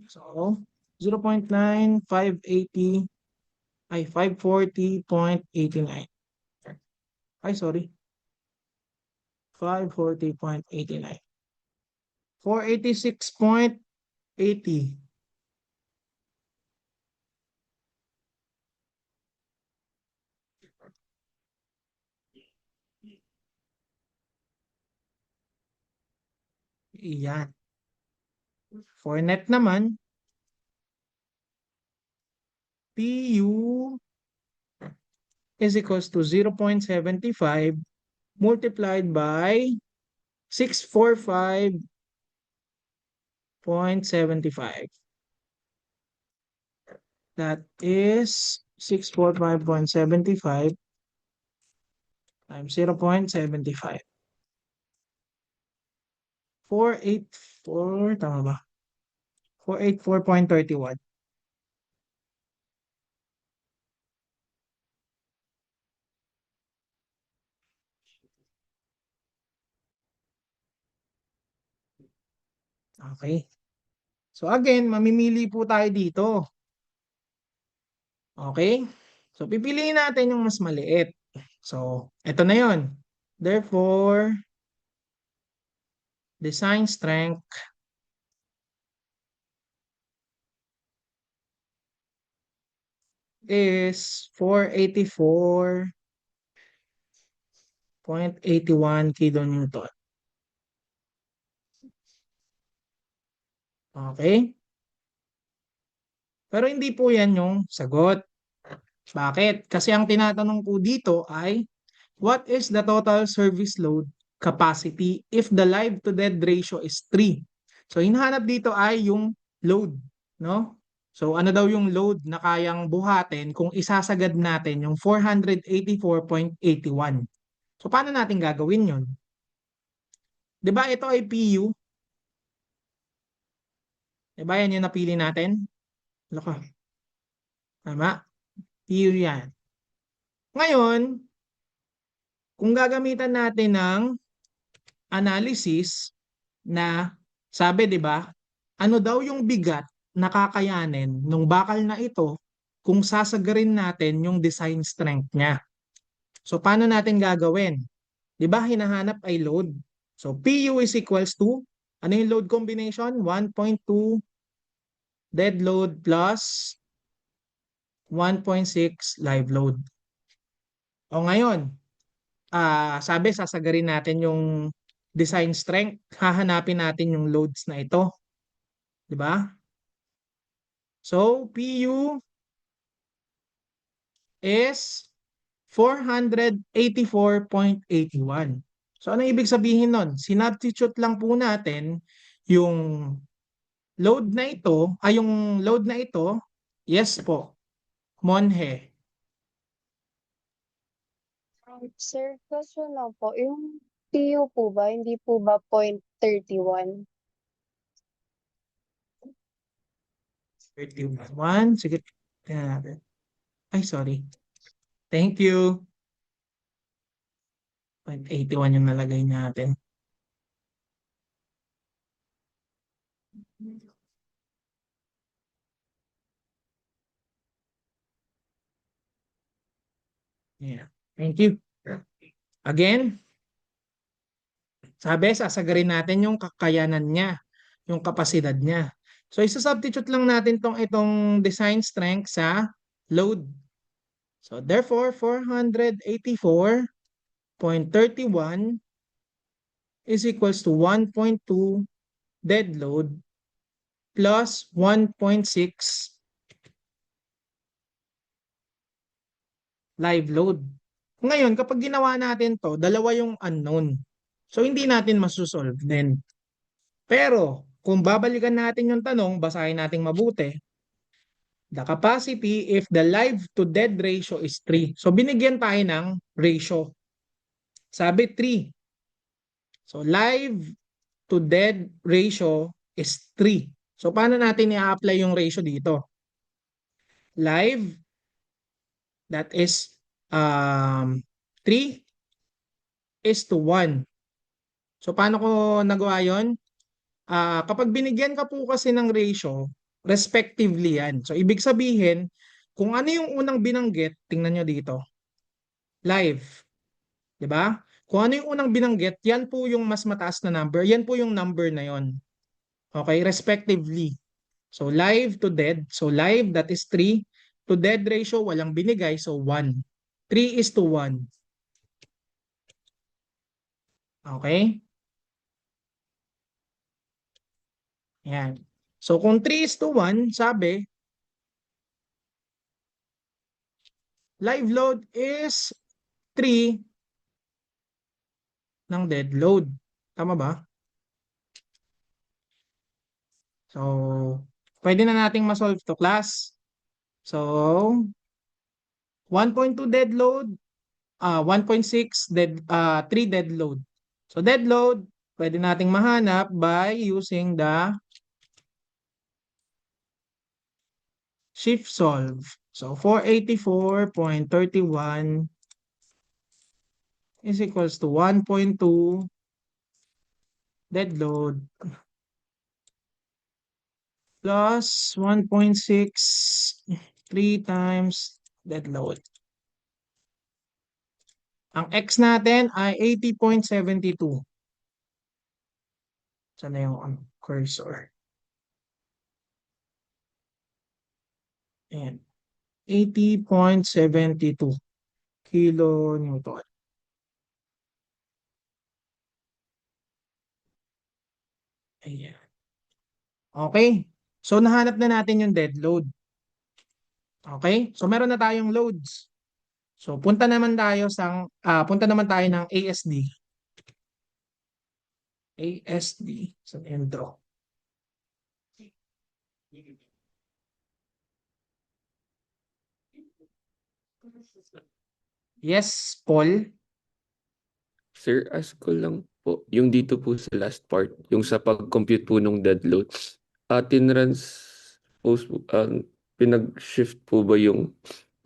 Speaker 1: So, 0.9580 ay 540.89. Ay, sorry. 540.89. 486.80. Iyan. For net naman, PU is equals to 0.75 multiplied by 645.75. That is 645.75 times 0.75. 484, tama ba? 484.31. Okay. So again, mamimili po tayo dito. Okay? So pipiliin natin yung mas maliit. So, ito na yon. Therefore, design strength is 484.81 kilonewton. Okay? Pero hindi po yan yung sagot. Bakit? Kasi ang tinatanong po dito ay, what is the total service load capacity if the live to dead ratio is 3? So, hinahanap dito ay yung load, no? So, ano daw yung load na kayang buhatin kung isasagad natin yung 484.81? So, paano natin gagawin yun? 'Di ba ito ay PU? 'Di ba yan yung napili natin? Loko. Tama? PU yan. Ngayon, kung gagamitan natin ng analysis na sabi, 'di ba? Ano daw yung bigat na kakayanin nung bakal na ito kung sasagarin natin yung design strength niya. So paano natin gagawin? 'Di ba hinahanap ay load? So PU is equals to, ano yung load combination? 1.2 dead load plus 1.6 live load. O ngayon, sabi sasagarin natin yung design strength. Hahanapin natin yung loads na ito. Di ba? So, PU is 484.81. So, ano ibig sabihin nun? Sinubstitute lang po natin yung load na ito, yung load na ito, yes po, Monhe.
Speaker 3: Sir, question lang po. Yung PU po ba, hindi po ba 0.31?
Speaker 1: 31. Sige, tingnan natin. Ay, sorry. Thank you. 0.81 yung nalagay natin. Yeah. Thank you. Again, sabi, sasagarin natin yung kakayanan niya, yung kapasidad niya. So, isa-substitute lang natin itong design strength sa load. So, therefore, 484.31 is equals to 1.2 dead load plus 1.6 live load. Ngayon, kapag ginawa natin to, dalawa yung unknown. So, hindi natin masusolve din. Pero, kung babalikan natin yung tanong, basahin natin mabuti. The capacity if the live to dead ratio is 3. So, binigyan tayo ng ratio. Sabi 3. So, live to dead ratio is 3. So, paano natin i-apply yung ratio dito? Live, that is 3 is to 1. So, paano ko nagawa yun? Kapag binigyan ka po kasi ng ratio, respectively yan. So, ibig sabihin, kung ano yung unang binanggit, tingnan nyo dito, live. 'Di ba? Kung ano yung unang binanggit, yan po yung mas mataas na number. Yan po yung number na yon. Okay? Respectively. So, live to dead. So, live, that is 3. To dead ratio, walang binigay. So, 1. 3 is to 1. Okay? Yan. So, kung 3 is to 1, sabi, live load is 3 ng dead load. Tama ba? So, pwede na nating ma-solve to, class. So, 1.2 dead load, 1.6 dead, 3 dead load. So, dead load, pwede nating mahanap by using the shift solve. So, 484.31 is equals to 1.2 dead load plus 1.6 3 times dead load. Ang X natin ay 80.72. Saan na yung cursor? Ayan. 80.72 kilonewton. Ayan. Okay. So, nahanap na natin yung dead load. Okay? So, meron na tayong loads. So, punta naman tayo ng ASD. ASD sa Endro. Yes, Paul.
Speaker 4: Sir, ask ko lang po, yung dito po sa last part, yung sa pag-compute po ng dead load, pinag-shift po ba yung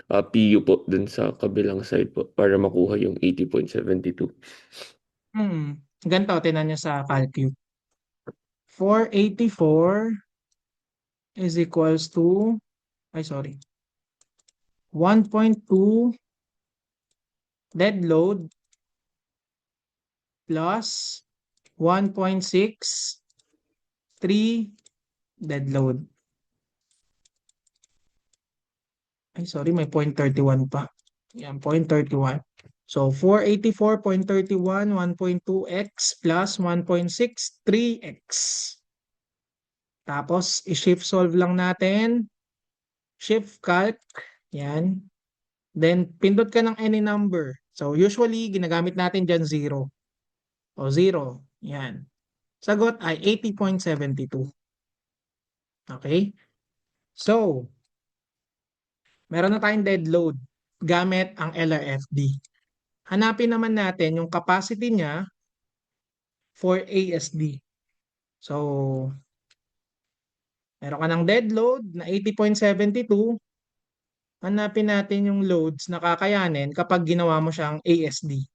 Speaker 4: PU po dun sa kabilang side po para makuha yung 80.72?
Speaker 1: Ganito, tinan nyo sa calculate. 484 is equals to, 1.2 dead load plus 1.63 dead load. Ay, sorry, may 0.31 pa. Yan, 0.31. So, 484.31, 1.2x plus 1.63x. Tapos, i-shift solve lang natin. Shift calc. Yan. Then, pindot ka ng any number. So, usually, ginagamit natin dyan 0. O, 0. Yan. Sagot ay 80.72. Okay? So, meron na tayong dead load gamit ang LRFD. Hanapin naman natin yung capacity niya for ASD. So, meron ka ng dead load na 80.72. Hanapin natin yung loads na kakayanin kapag ginawa mo siyang ASD.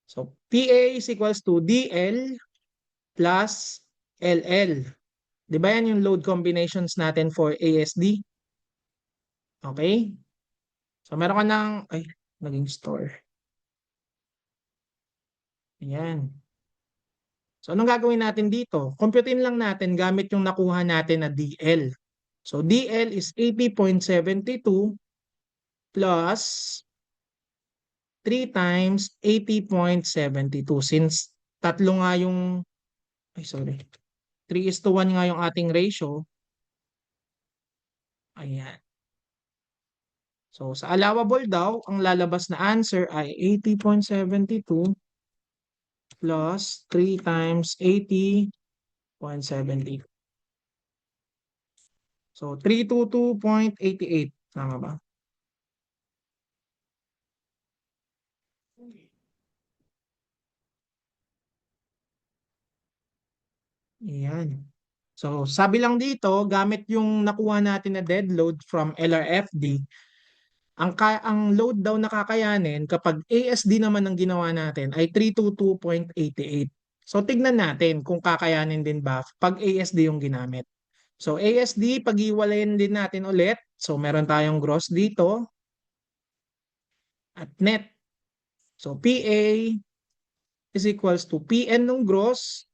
Speaker 1: So, PA is equals to DL plus LL. Di ba yan yung load combinations natin for ASD? Okay? So, meron ka ng, ay, naging store. Ayan. So, anong gagawin natin dito? Computein lang natin gamit yung nakuha natin na DL. So, DL is 80.72 plus 3 times 80.72. Since tatlo nga yung, ay sorry, 3:1 nga yung ating ratio. Ayan. So, sa allowable daw, ang lalabas na answer ay 80.72 plus 3 times 80.72. So, 322.88. Tama ba? Ayan. So, sabi lang dito, gamit yung nakuha natin na dead load from LRFD, ang load daw na kakayanin kapag ASD naman ang ginawa natin ay 322.88. So, tignan natin kung kakayanin din ba pag ASD yung ginamit. So, ASD, pag-iwalayin din natin ulit. So, meron tayong gross dito at net. So, PA is equals to PN ng gross,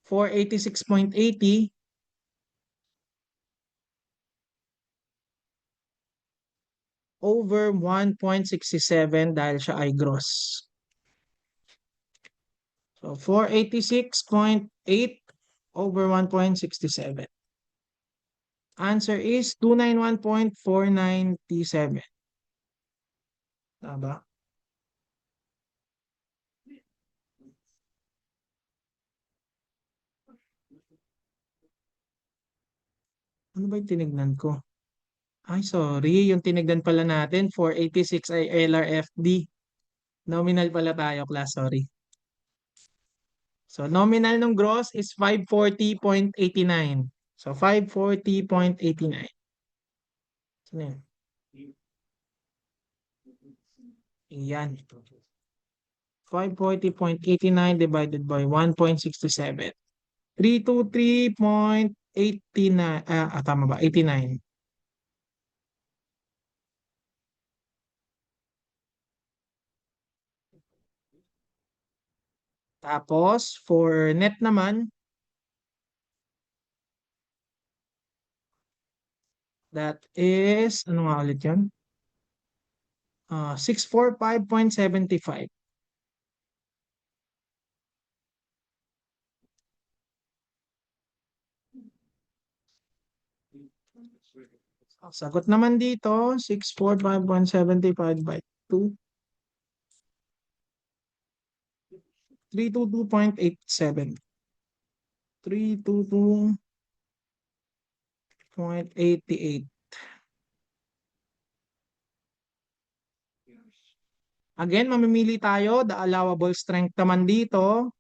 Speaker 1: 486.80 over 1.67 dahil siya ay gross. So, 486.8 over 1.67. Answer is 291.497. Tama? Ano ba yung tinignan ko? Ay, sorry. Yung tinignan pala natin, 486 ay LRFD. Nominal pala tayo, class. Sorry. So, nominal ng gross is 540.89. So, 540.89. Saan yan? Iyan. 540.89 divided by 1.67. 323.89. Tama ba? 89. Tapos, for net naman, that is, ano nga ulit yun? 645.75. Ang sagot naman dito, 645.75 by 2. 322.87. 322.88. Again, mamimili tayo. The allowable strength naman dito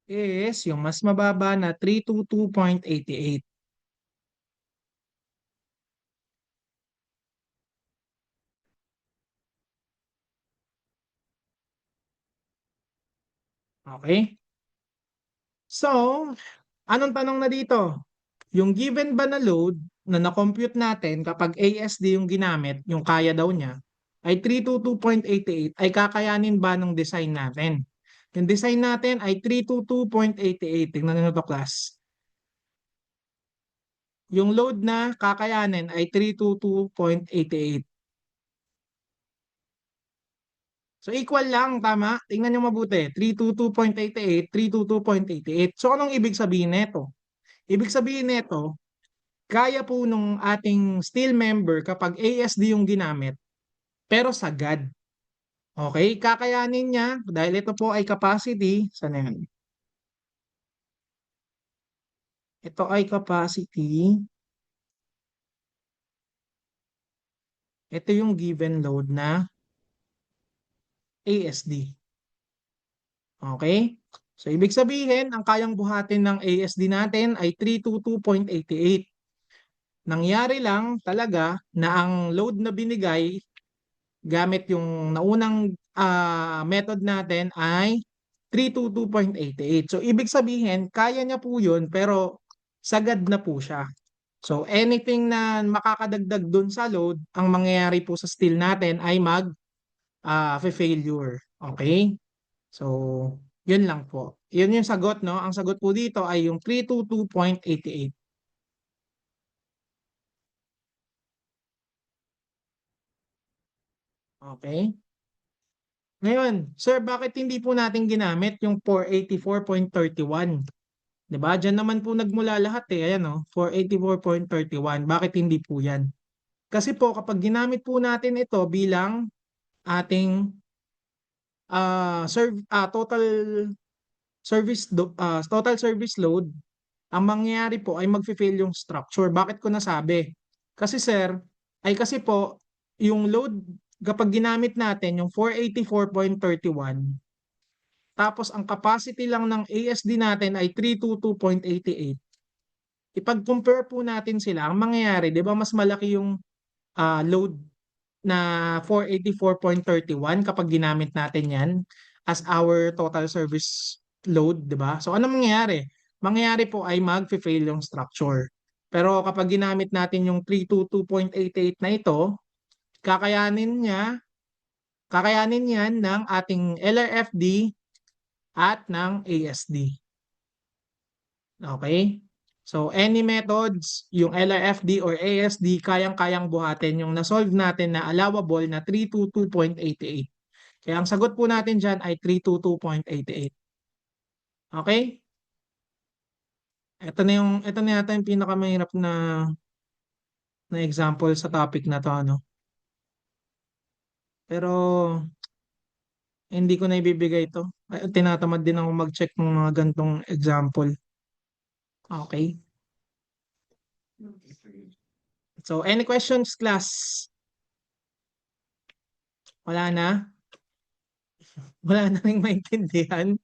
Speaker 1: is yung mas mababa na 322.88. Okay? So, anong tanong na dito? yung given ba na load na na-compute natin kapag ASD yung ginamit, yung kaya daw niya, ay 322.88 ay kakayanin ba ng design natin? Yung design natin ay 322.88. Tingnan nyo to class. Yung load na kakayanin ay 322.88. So equal lang, tama? Tingnan nyo mabuti. 322.88, 322.88. So anong ibig sabihin nito? Ibig sabihin nito, kaya po nung ating steel member kapag ASD yung ginamit, pero sagad. Okay? Kakayanin niya, dahil ito po ay capacity, saan na yan? Ito ay capacity. Ito yung given load na ASD. Okay? So, ibig sabihin, ang kayang buhatin ng ASD natin ay 322.88. Nangyari lang talaga na ang load na binigay gamit yung naunang method natin ay 322.88. So, ibig sabihin, kaya niya po yun, pero sagad na po siya. So, anything na makakadagdag dun sa load, ang mangyayari po sa steel natin ay failure. Okay? So, yun lang po. Yun yung sagot, no? Ang sagot po dito ay yung 322.88. Okay? Ngayon, sir, bakit hindi po natin ginamit yung 484.31? 'Di ba? Diyan naman po nagmula lahat eh. Ayan oh, 484.31. Bakit hindi po 'yan? Kasi po kapag ginamit po natin ito bilang ating total service load, ang mangyayari po ay magfe-fail yung structure. Bakit ko nasabi? Kasi sir, ay kasi po yung load kapag ginamit natin yung 484.31, tapos ang capacity lang ng ASD natin ay 322.88. Ipag-compare po natin sila, ang mangyayari, 'di ba mas malaki yung load na 484.31 kapag ginamit natin 'yan as our total service load, 'di ba? So ano mangyayari? Mangyayari po ay magfe-fail yung structure. Pero kapag ginamit natin yung 322.88 na ito, kakayanin niya, kakayanin yan ng ating LRFD at ng ASD. Okay? So, any methods, yung LRFD or ASD, kayang-kayang buhatin yung na-solve natin na allowable na 322.88. Kaya ang sagot po natin dyan ay 322.88. Okay? Ito na yata yung pinakamahirap na example sa topic na to, ano? Pero, hindi ko na ibibigay ito. Tinatamad din ako mag-check ng mga gantong example. Okay? So, any questions, class? Wala na? Wala na rin maintindihan?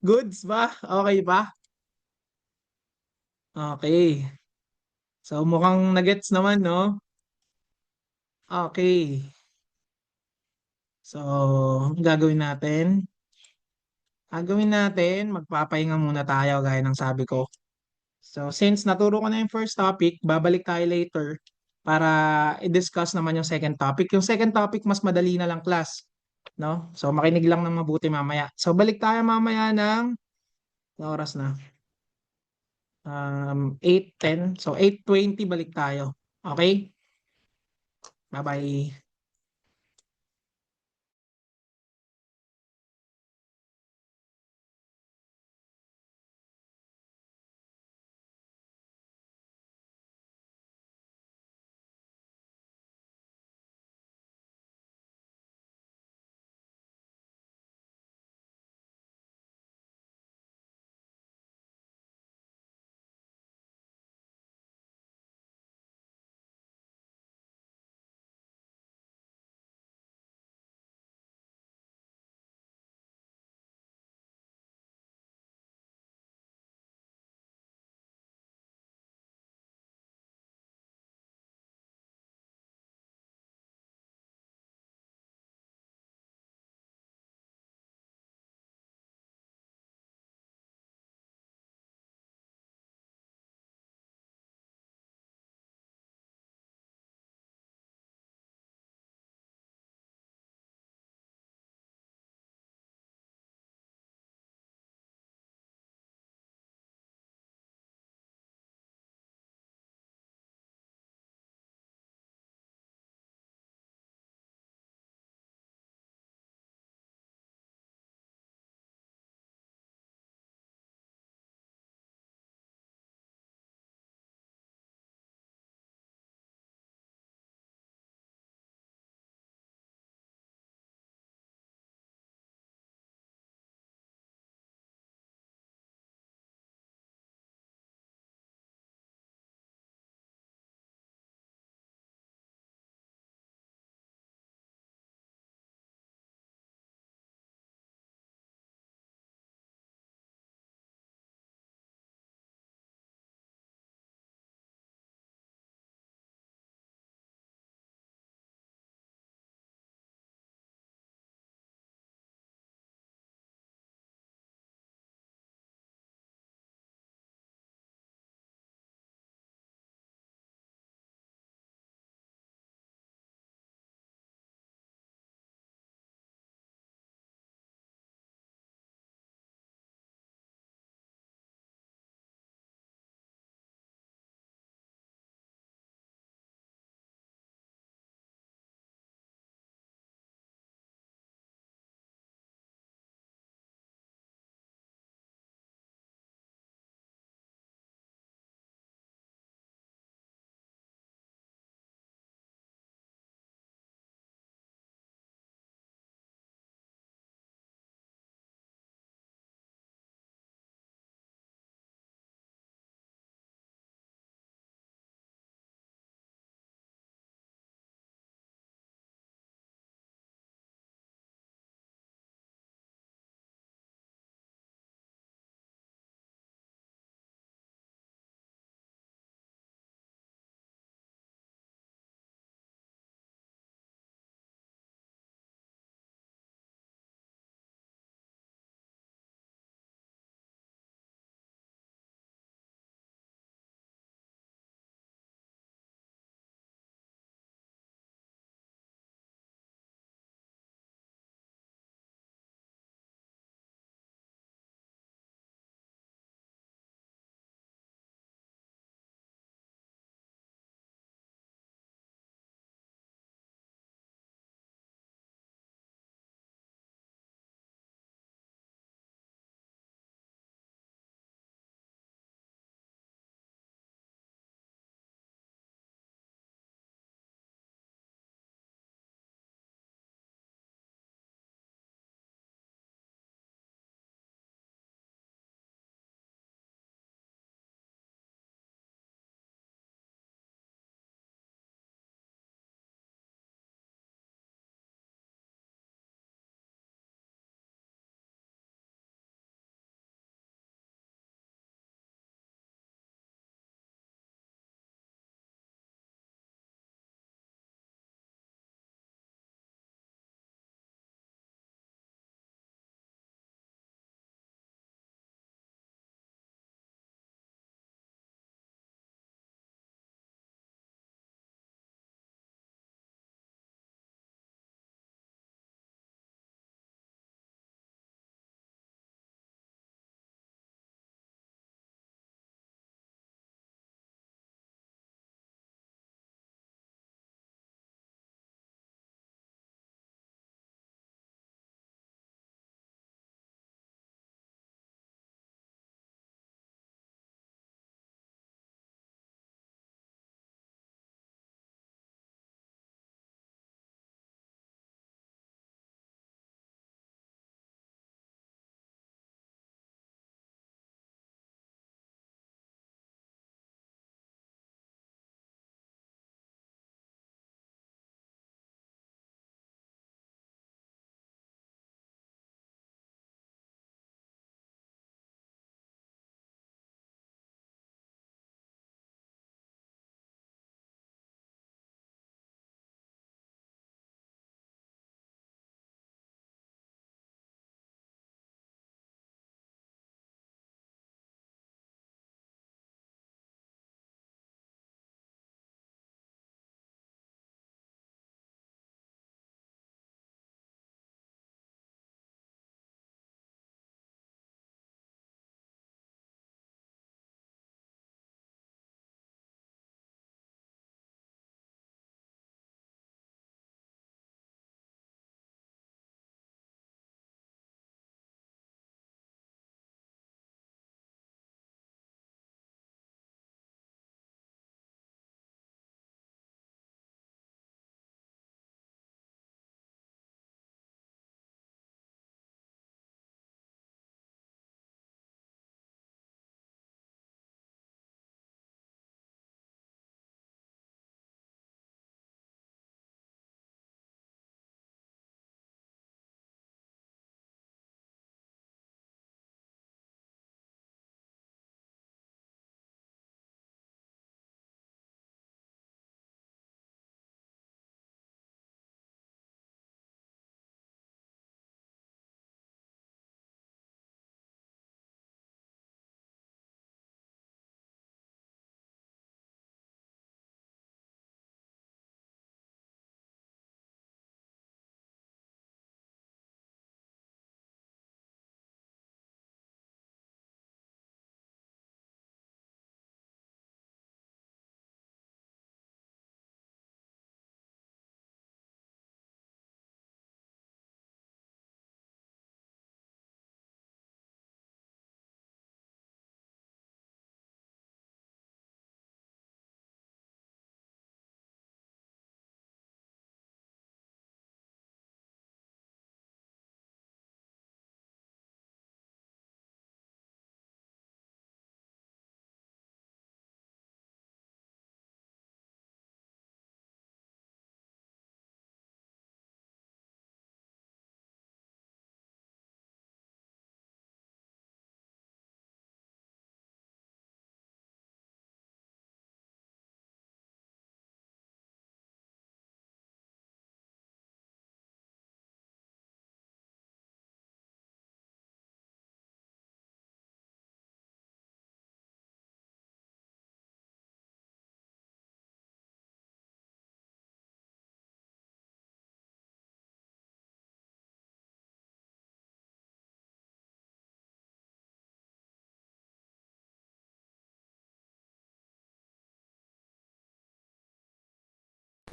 Speaker 1: Goods ba? Okay ba? Okay. So, mukhang nagets naman, no? Okay. So, ang gagawin natin? Gagawin natin, magpapahinga muna tayo gaya ng sabi ko. So, since naturo ko na yung first topic, babalik tayo later para i-discuss naman yung second topic. Yung second topic, mas madali na lang class. No? So, makinig lang ng mabuti mamaya. So, balik tayo mamaya ng oras na. 8:10. So, 8:20 balik tayo. Okay? Bye-bye.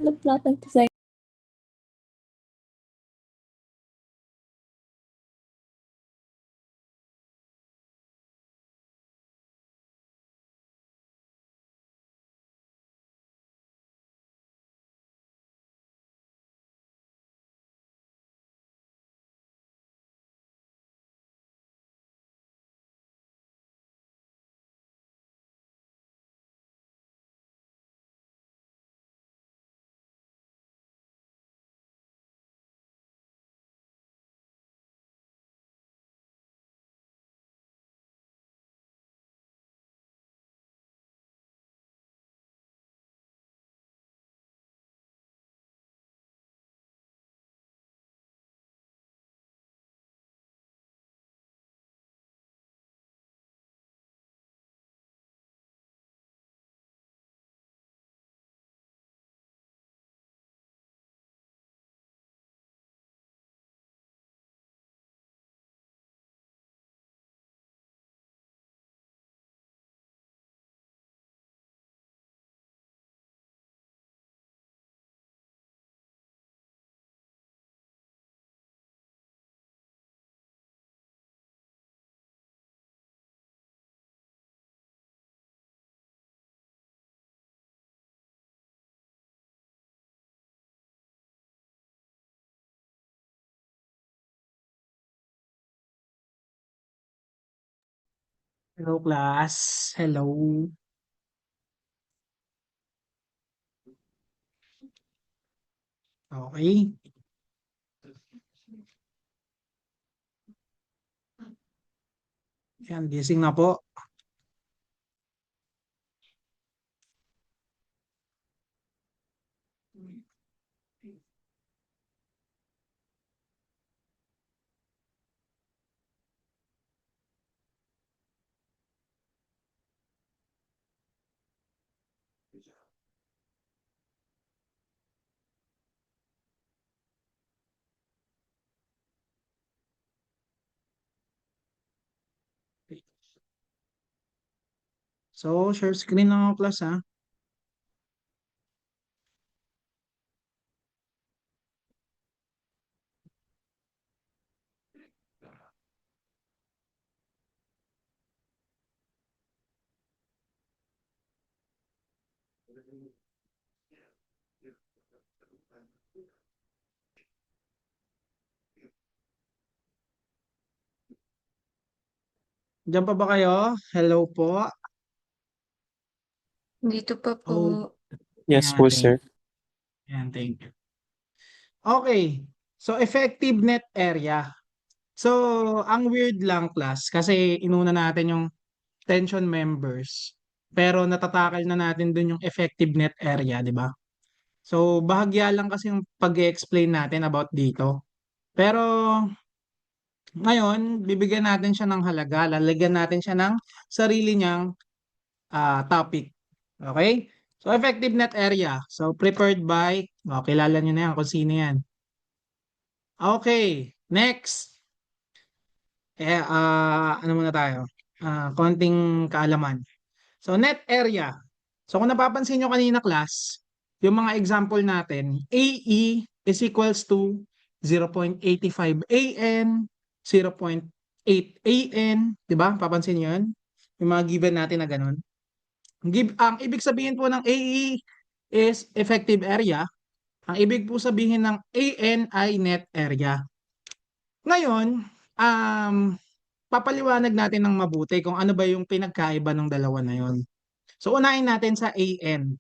Speaker 5: Lahat design.
Speaker 1: Hello class. Hello. Okay. Yan, gising na po. So, share screen lang ako class ha. Diyan pa ba kayo? Hello po.
Speaker 5: Dito pa po.
Speaker 1: Oh,
Speaker 2: Yes
Speaker 1: yan,
Speaker 2: po,
Speaker 1: thank
Speaker 2: sir.
Speaker 1: yan, thank you. Okay. So, effective net area. So, ang weird lang class kasi inuna natin yung tension members. Pero natatakal na natin dun yung effective net area, di ba? So, bahagya lang kasi yung pag-explain natin about dito. Pero ngayon, bibigyan natin siya ng halaga. Lalagyan natin siya ng sarili niyang topic. Okay? So, effective net area. So, prepared by, kilala niyo na yan kung sino yan. Okay, next. Ano muna tayo? Konting kaalaman. So, net area. So, kung napapansin nyo kanina class, yung mga example natin, AE is equals to 0.85 AN, 0.8 AN, di ba? Papansin nyo yun? Yung mga given natin na ganun. Ang ibig sabihin po ng AE is effective area. Ang ibig po sabihin ng AN ay net area. Ngayon, papaliwanag natin ng mabuti kung ano ba yung pinagkaiba ng dalawa na yon. So, unahin natin sa AN,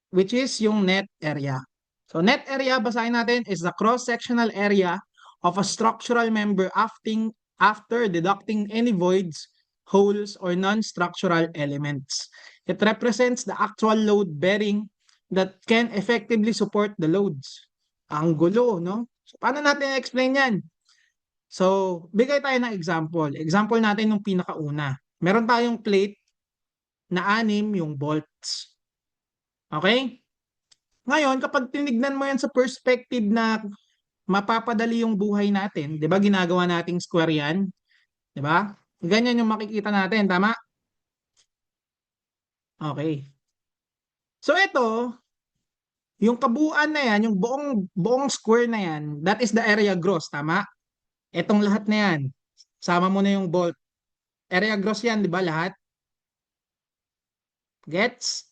Speaker 1: which is yung net area. So, net area, basahin natin, is the cross-sectional area of a structural member after deducting any voids, holes, or non-structural elements. It represents the actual load bearing that can effectively support the loads. Ang gulo, no? So, paano natin i-explain yan? So, bigay tayo ng example. Example natin yung pinakauna. Meron tayong plate na 6 yung bolts. Okay? Ngayon, kapag tinignan mo yan sa perspective na mapapadali yung buhay natin, 'di ba? Ginagawa nating square yan, 'di ba? Ganyan yung makikita natin, tama? Okay. So ito, yung kabuuan na yan, yung buong square na yan, that is the area gross, tama? Etong lahat na yan, sama mo na yung bolt. Area gross yan, di ba lahat? Gets?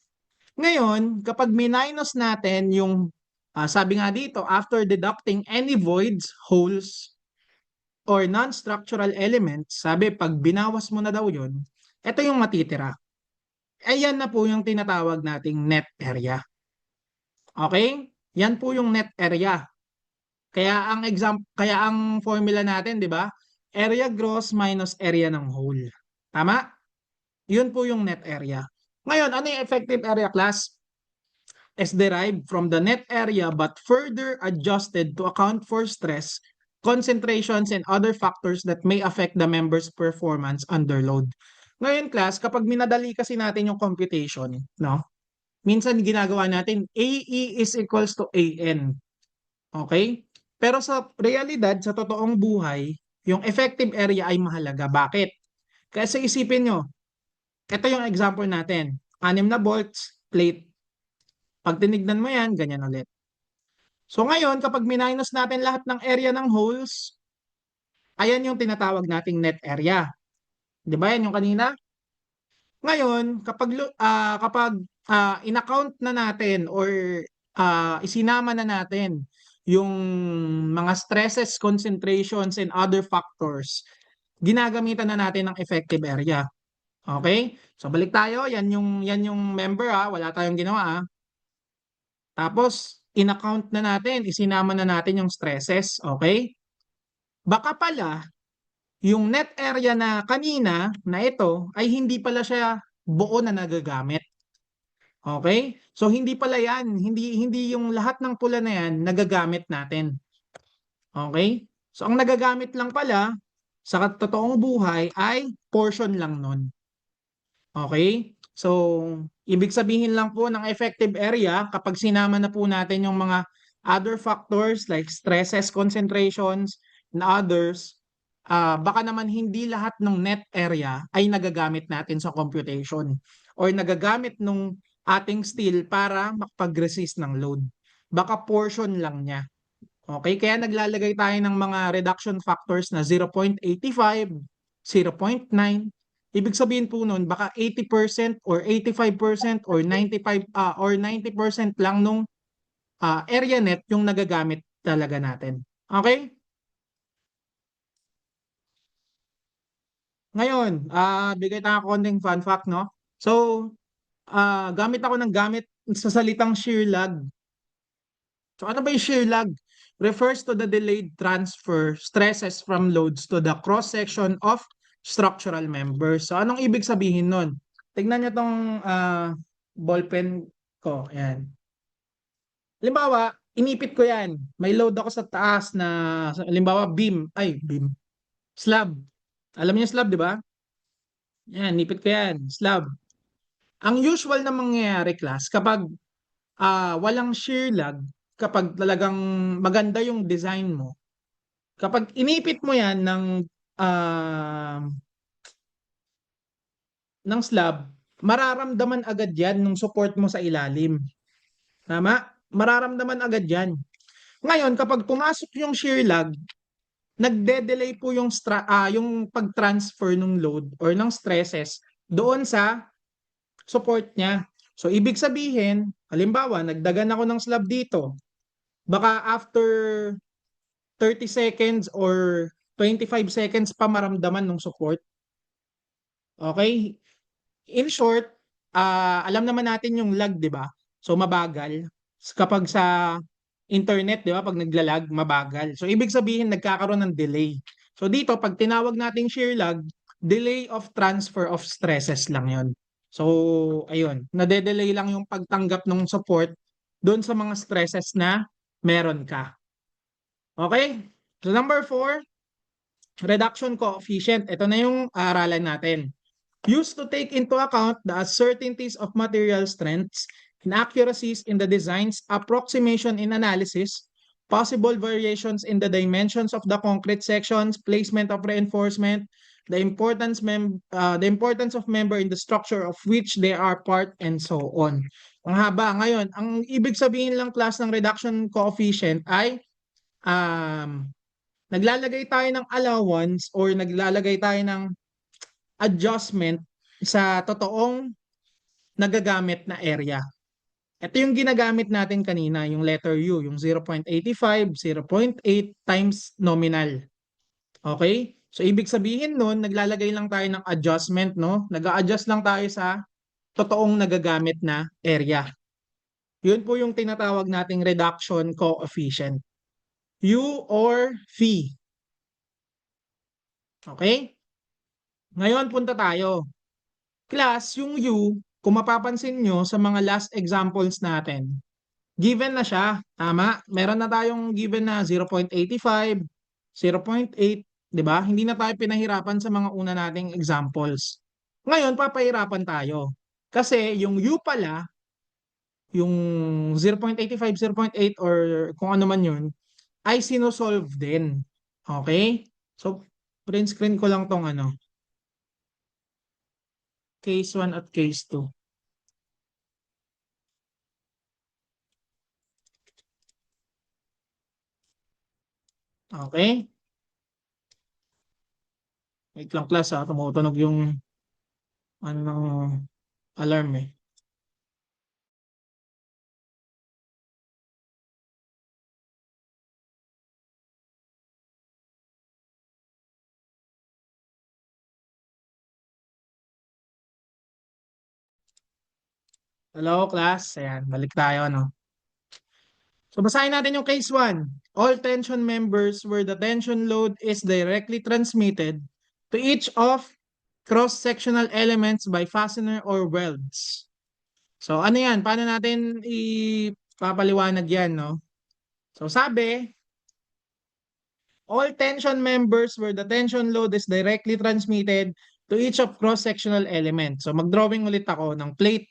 Speaker 1: Ngayon, kapag minus natin yung, sabi nga dito, after deducting any voids, holes, or non-structural elements, sabi pag binawas mo na daw yun, ito yung matitira. Ayan na po yung tinatawag nating net area. Okay? Yan po yung net area. Kaya ang formula natin, 'di ba? Area gross minus area ng whole. Tama? Yun po yung net area. Ngayon, ano yung effective area, class? Is derived from the net area but further adjusted to account for stress, concentrations, and other factors that may affect the member's performance under load. Ngayon, class, kapag minadali kasi natin yung computation, no? Minsan ginagawa natin AE is equals to AN. Okay? Pero sa realidad, sa totoong buhay, yung effective area ay mahalaga. Bakit? Kasi isipin nyo, ito yung example natin. 6 na bolts, plate. Pag tinignan mo yan, ganyan ulit. So ngayon, kapag minus natin lahat ng area ng holes, ayan yung tinatawag nating net area. Di ba yan yung kanina? Ngayon, kapag in-account na natin or isinama na natin yung mga stresses, concentrations, and other factors, ginagamitan na natin ng effective area. Okay? So balik tayo, yan yung member, wala tayong ginawa. Tapos in-account na natin, isinama na natin yung stresses, okay? Baka pala yung net area na kanina na ito ay hindi pala siya buo na nagagamit. Okay? So hindi pala yan, hindi yung lahat ng pula na yan nagagamit natin. Okay? So ang nagagamit lang pala sa totoong buhay ay portion lang nun. Okay? So ibig sabihin lang po ng effective area kapag sinama na po natin yung mga other factors like stresses, concentrations, and others, baka naman hindi lahat ng net area ay nagagamit natin sa computation or nagagamit nung ating steel para makapag-resist ng load. Baka portion lang niya. Okay? Kaya naglalagay tayo ng mga reduction factors na 0.85, 0.9. Ibig sabihin po nun, baka 80% or 85% or 95 or 90% lang nung area net yung nagagamit talaga natin. Okay? Ngayon, bigay tayo konting fun fact, no? So, gamit sa salitang shear lag. So, ano ba yung shear lag? Refers to the delayed transfer stresses from loads to the cross-section of structural members. So, anong ibig sabihin nun? Tignan nyo tong ballpen ko. Ayan. Halimbawa, inipit ko yan. May load ako sa taas na, halimbawa, slab. Alam niyo slab, di ba? Yan, nipit ko yan. Slab. Ang usual na mangyayari, class, kapag walang shear lag, kapag talagang maganda yung design mo, kapag inipit mo yan ng slab, mararamdaman agad yan nung support mo sa ilalim. Tama? Mararamdaman agad yan. Ngayon, kapag pumasok yung shear lag, nagde-delay po yung pag-transfer ng load or ng stresses doon sa support niya. So, ibig sabihin, halimbawa, nagdagan ako ng slab dito. Baka after 30 seconds or 25 seconds pa maramdaman ng support. Okay? In short, alam naman natin yung lag, di ba? So, mabagal. Kapag sa internet, di ba? Pag naglalag, mabagal. So, ibig sabihin, nagkakaroon ng delay. So, dito, pag tinawag nating shear lag, delay of transfer of stresses lang yon. So, ayun. Nade-delay lang yung pagtanggap ng support doon sa mga stresses na meron ka. Okay? So, number 4, reduction coefficient. Ito na yung aralan natin. Used to take into account the uncertainties of material strengths, inaccuracies in the designs, approximation in analysis, possible variations in the dimensions of the concrete sections, placement of reinforcement, the importance of member in the structure of which they are part, and so on. Ang haba. Ngayon, ang ibig sabihin lang class ng reduction coefficient ay naglalagay tayo ng allowance or naglalagay tayo ng adjustment sa totoong nagagamit na area. Ito yung ginagamit natin kanina, yung letter U, yung 0.85, 0.8 times nominal. Okay? So, ibig sabihin nun, naglalagay lang tayo ng adjustment, no? Nag-a-adjust lang tayo sa totoong nagagamit na area. Yun po yung tinatawag nating reduction coefficient. U or phi. Okay? Ngayon, punta tayo. Class, yung U, kung mapapansin nyo sa mga last examples natin, given na siya. Tama? Meron na tayong given na 0.85, 0.8, di ba? Hindi na tayo pinahirapan sa mga una nating examples. Ngayon, papahirapan tayo. Kasi yung U pala, yung 0.85, 0.8, or kung ano man yun, ay sinosolve din. Okay? So, print screen ko lang tong case 1 at case 2. Okay? Wait lang class tumutunog yung alarm eh. Hello class, ayan, balik tayo So basahin natin yung case 1. All tension members where the tension load is directly transmitted to each of cross-sectional elements by fastener or welds. So ano yan? Paano natin ipapaliwanag yan, no? So sabi, all tension members where the tension load is directly transmitted to each of cross-sectional elements. So mag-drawing ulit ako ng plate.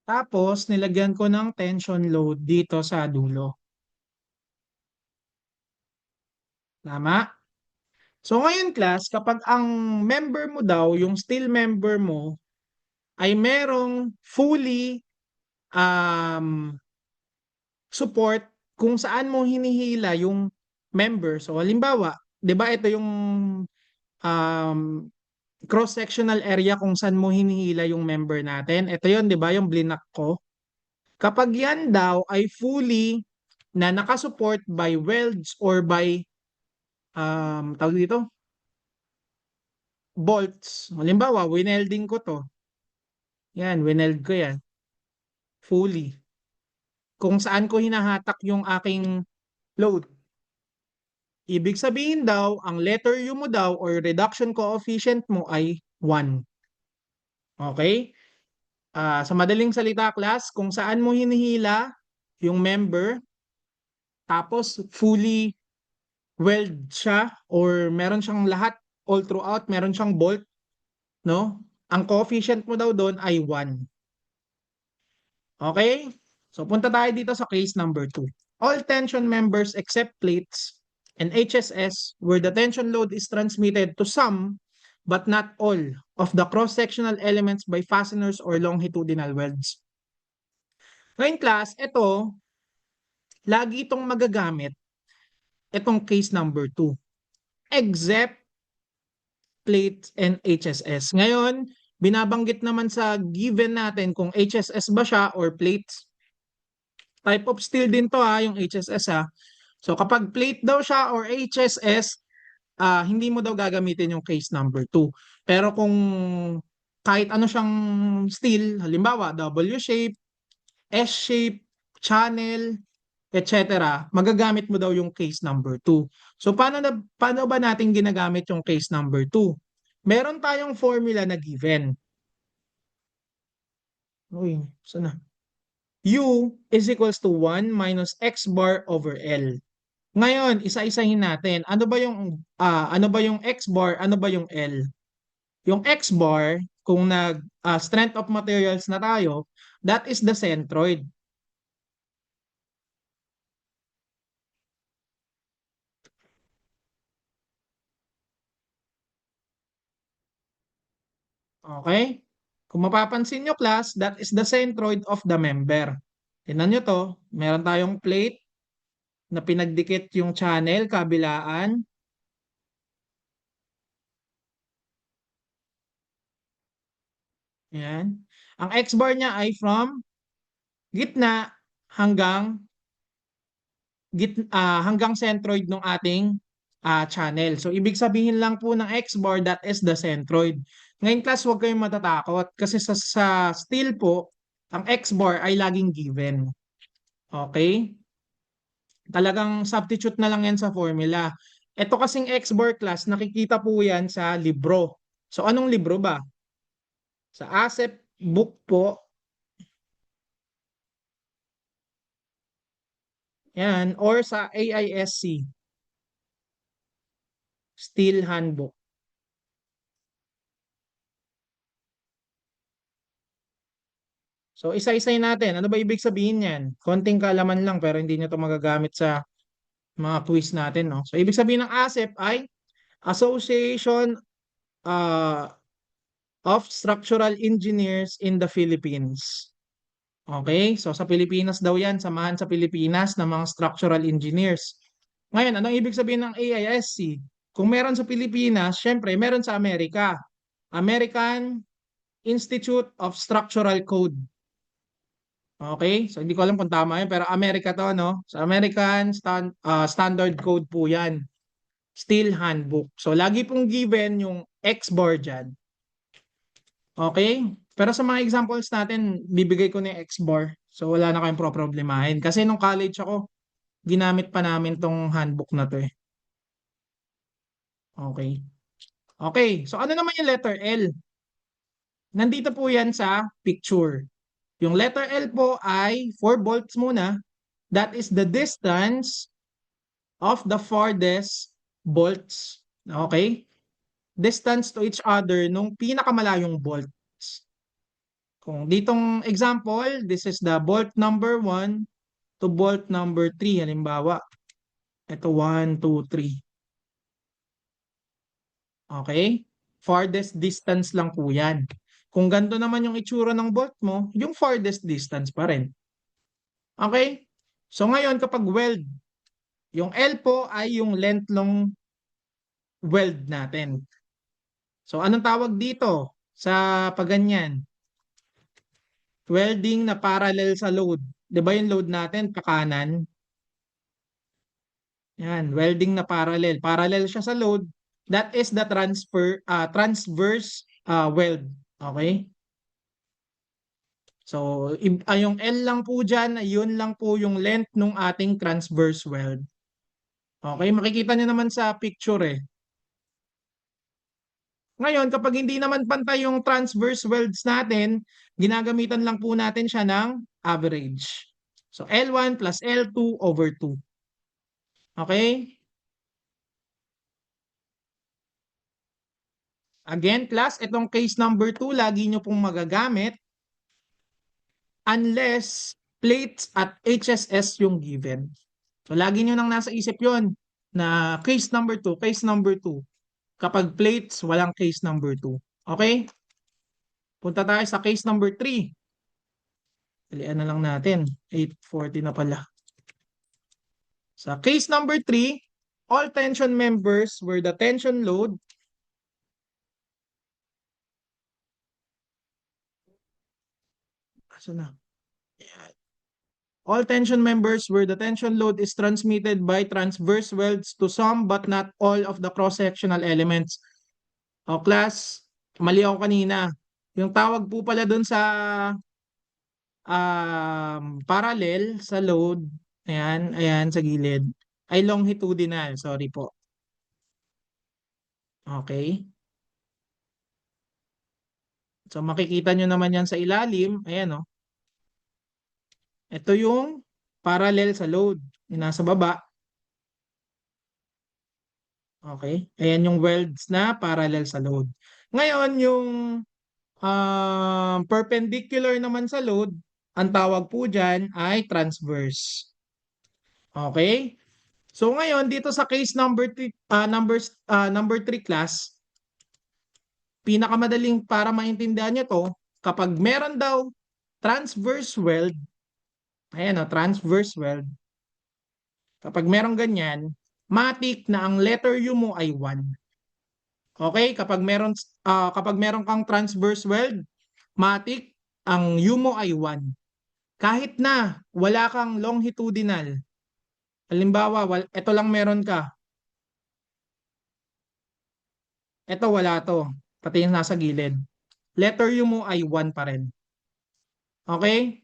Speaker 1: Tapos, nilagyan ko ng tension load dito sa dulo. Tama? So, ngayon class, kapag ang member mo daw, yung steel member mo, ay merong fully support kung saan mo hinihila yung member. So, halimbawa, di ba ito yung um, cross-sectional area kung saan mo hinihila yung member natin. Ito yon, di ba, yung blinak ko. Kapag yan daw ay fully na nakasupport by welds or by tawag dito, bolts. Halimbawa, winelding ko to. Yan, wineld ko yan. Fully. Kung saan ko hinahatak yung aking load. Ibig sabihin daw, ang letter U mo daw or reduction coefficient mo ay 1. Okay? Sa madaling salita class, kung saan mo hinihila yung member, tapos fully weld siya or meron siyang lahat all throughout, meron siyang bolt, no? Ang coefficient mo daw doon ay 1. Okay? So punta tayo dito sa case number 2. All tension members except plates and HSS where the tension load is transmitted to some but not all of the cross-sectional elements by fasteners or longitudinal welds. Ngayon class, ito, lagi itong magagamit, itong case number 2. Except plates and HSS. Ngayon, binabanggit naman sa given natin kung HSS ba siya or plates. Type of steel din to yung HSS So kapag plate daw siya or HSS, hindi mo daw gagamitin yung case number 2. Pero kung kahit ano siyang steel, halimbawa W shape, S shape, channel, etc., magagamit mo daw yung case number 2. So paano ba natin ginagamit yung case number 2? Meron tayong formula na given. Uy, saan na? U is equals to 1 minus x bar over L. Ngayon, isa-isahin natin. Ano ba yung x bar, ano ba yung L? Yung x bar, kung strength of materials na tayo, that is the centroid. Okay? Kung mapapansin nyo class, that is the centroid of the member. Tingnan nyo to, meron tayong plate na pinagdikit yung channel, kabilaan. Yan. Ang x-bar niya ay from gitna hanggang hanggang centroid ng ating channel. So, ibig sabihin lang po ng x-bar, that is the centroid. Ngayon class, huwag kayong matatakot kasi sa steel po, ang x-bar ay laging given. Okay? Talagang substitute na lang yan sa formula. Ito kasing x-bar class, nakikita po yan sa libro. So, anong libro ba? Sa ASEP book po, yan, or sa AISC, Steel Handbook. So, isa-isay natin. Ano ba ibig sabihin yan? Konting kaalaman lang pero hindi nyo ito magagamit sa mga quiz natin. No? So, ibig sabihin ng ASEP ay Association of Structural Engineers in the Philippines. Okay? So, sa Pilipinas daw yan. Samahan sa Pilipinas ng mga structural engineers. Ngayon, anong ibig sabihin ng AISC? Kung meron sa Pilipinas, syempre, meron sa Amerika. American Institute of Structural Code. Okay? So, hindi ko alam kung tama yun, pero Amerika to, no? Sa American Standard Code po yan. Steel Handbook. So, lagi pong given yung X-bar dyan. Okay? Pero sa mga examples natin, bibigay ko na yung X-bar. So, wala na kayong problemahin. Kasi nung college ako, ginamit pa namin tong handbook na to eh. Okay. Okay. So, ano naman yung letter L? Nandito po yan sa picture. Yung letter L po ay 4 volts muna. That is the distance of the farthest bolts. Okay? Distance to each other nung pinakamalayong bolts. Kung ditong example, this is the bolt number 1 to bolt number 3. Halimbawa, ito 1, 2, 3. Okay? Farthest distance lang po yan. Kung ganito naman yung itsura ng bolt mo, yung farthest distance pa rin. Okay? So ngayon kapag weld, yung L po ay yung length ng weld natin. So anong tawag dito sa pagganyan? Welding na parallel sa load. 'Di ba yung load natin kakanan? Yan, welding na parallel. Parallel siya sa load. That is the transverse weld. Okay? So, yung L lang po dyan, yun lang po yung length ng ating transverse weld. Okay, makikita nyo naman sa picture eh. Ngayon, kapag hindi naman pantay yung transverse welds natin, ginagamitan lang po natin siya ng average. So, L1 plus L2 over 2. Okay? Again, class, itong case number 2, lagi nyo pong magagamit unless plates at HSS yung given. So, lagi nyo nang nasa isip yon na case number 2, case number 2. Kapag plates, walang case number 2. Okay? Punta tayo sa case number 3. Dalian na lang natin. 8:40 na pala. Sa case number 3, all tension members where the tension load all tension members where the tension load is transmitted by transverse welds to some but not all of the cross-sectional elements. O class, mali ako kanina. Yung tawag po pala dun sa parallel sa load Ayan, ayan sa gilid. Ay longitudinal, sorry po. Okay. So makikita nyo naman yan sa ilalim. Ayan, oh. Ito yung parallel sa load. Yung nasa baba. Okay. Ayan yung welds na parallel sa load. Ngayon, yung perpendicular naman sa load, ang tawag po dyan ay transverse. Okay? So ngayon, dito sa case number 3, number 3 class, pinakamadaling para maintindihan nyo to, kapag meron daw transverse weld, ayan o, transverse weld, kapag meron ganyan, matik na ang letter U mo ay 1. Okay? Kapag meron kang transverse weld, matik ang U mo ay 1. Kahit na wala kang longitudinal, halimbawa, ito lang meron ka, ito wala to, pati yung nasa gilid. Letter U mo ay 1 pa rin. Okay?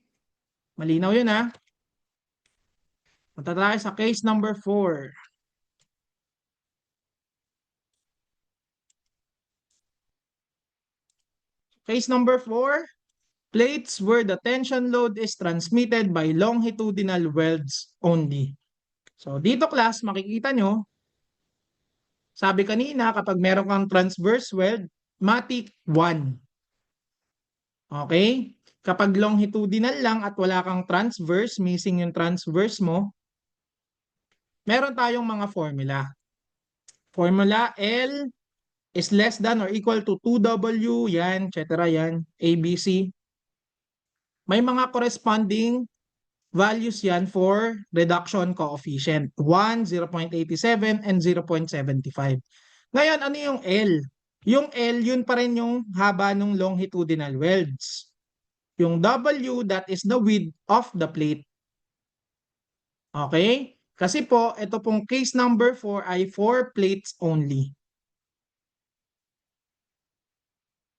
Speaker 1: Malinaw yun ha? Punta tayo sa case number 4. Case number 4, plates where the tension load is transmitted by longitudinal welds only. So dito class, makikita nyo, sabi kanina kapag meron kang transverse weld, matik 1. Okay? Kapag longitudinal lang at wala kang transverse, missing yung transverse mo, meron tayong mga formula. Formula L is less than or equal to 2W, yan, etc. yan, ABC. May mga corresponding values yan for reduction coefficient. 1, 0.87, and 0.75. Ngayon, ano yung L? Yung L, yun pa rin yung haba ng longitudinal welds. Yung W, that is the width of the plate. Okay? Kasi po, ito pong case number 4 ay 4 plates only.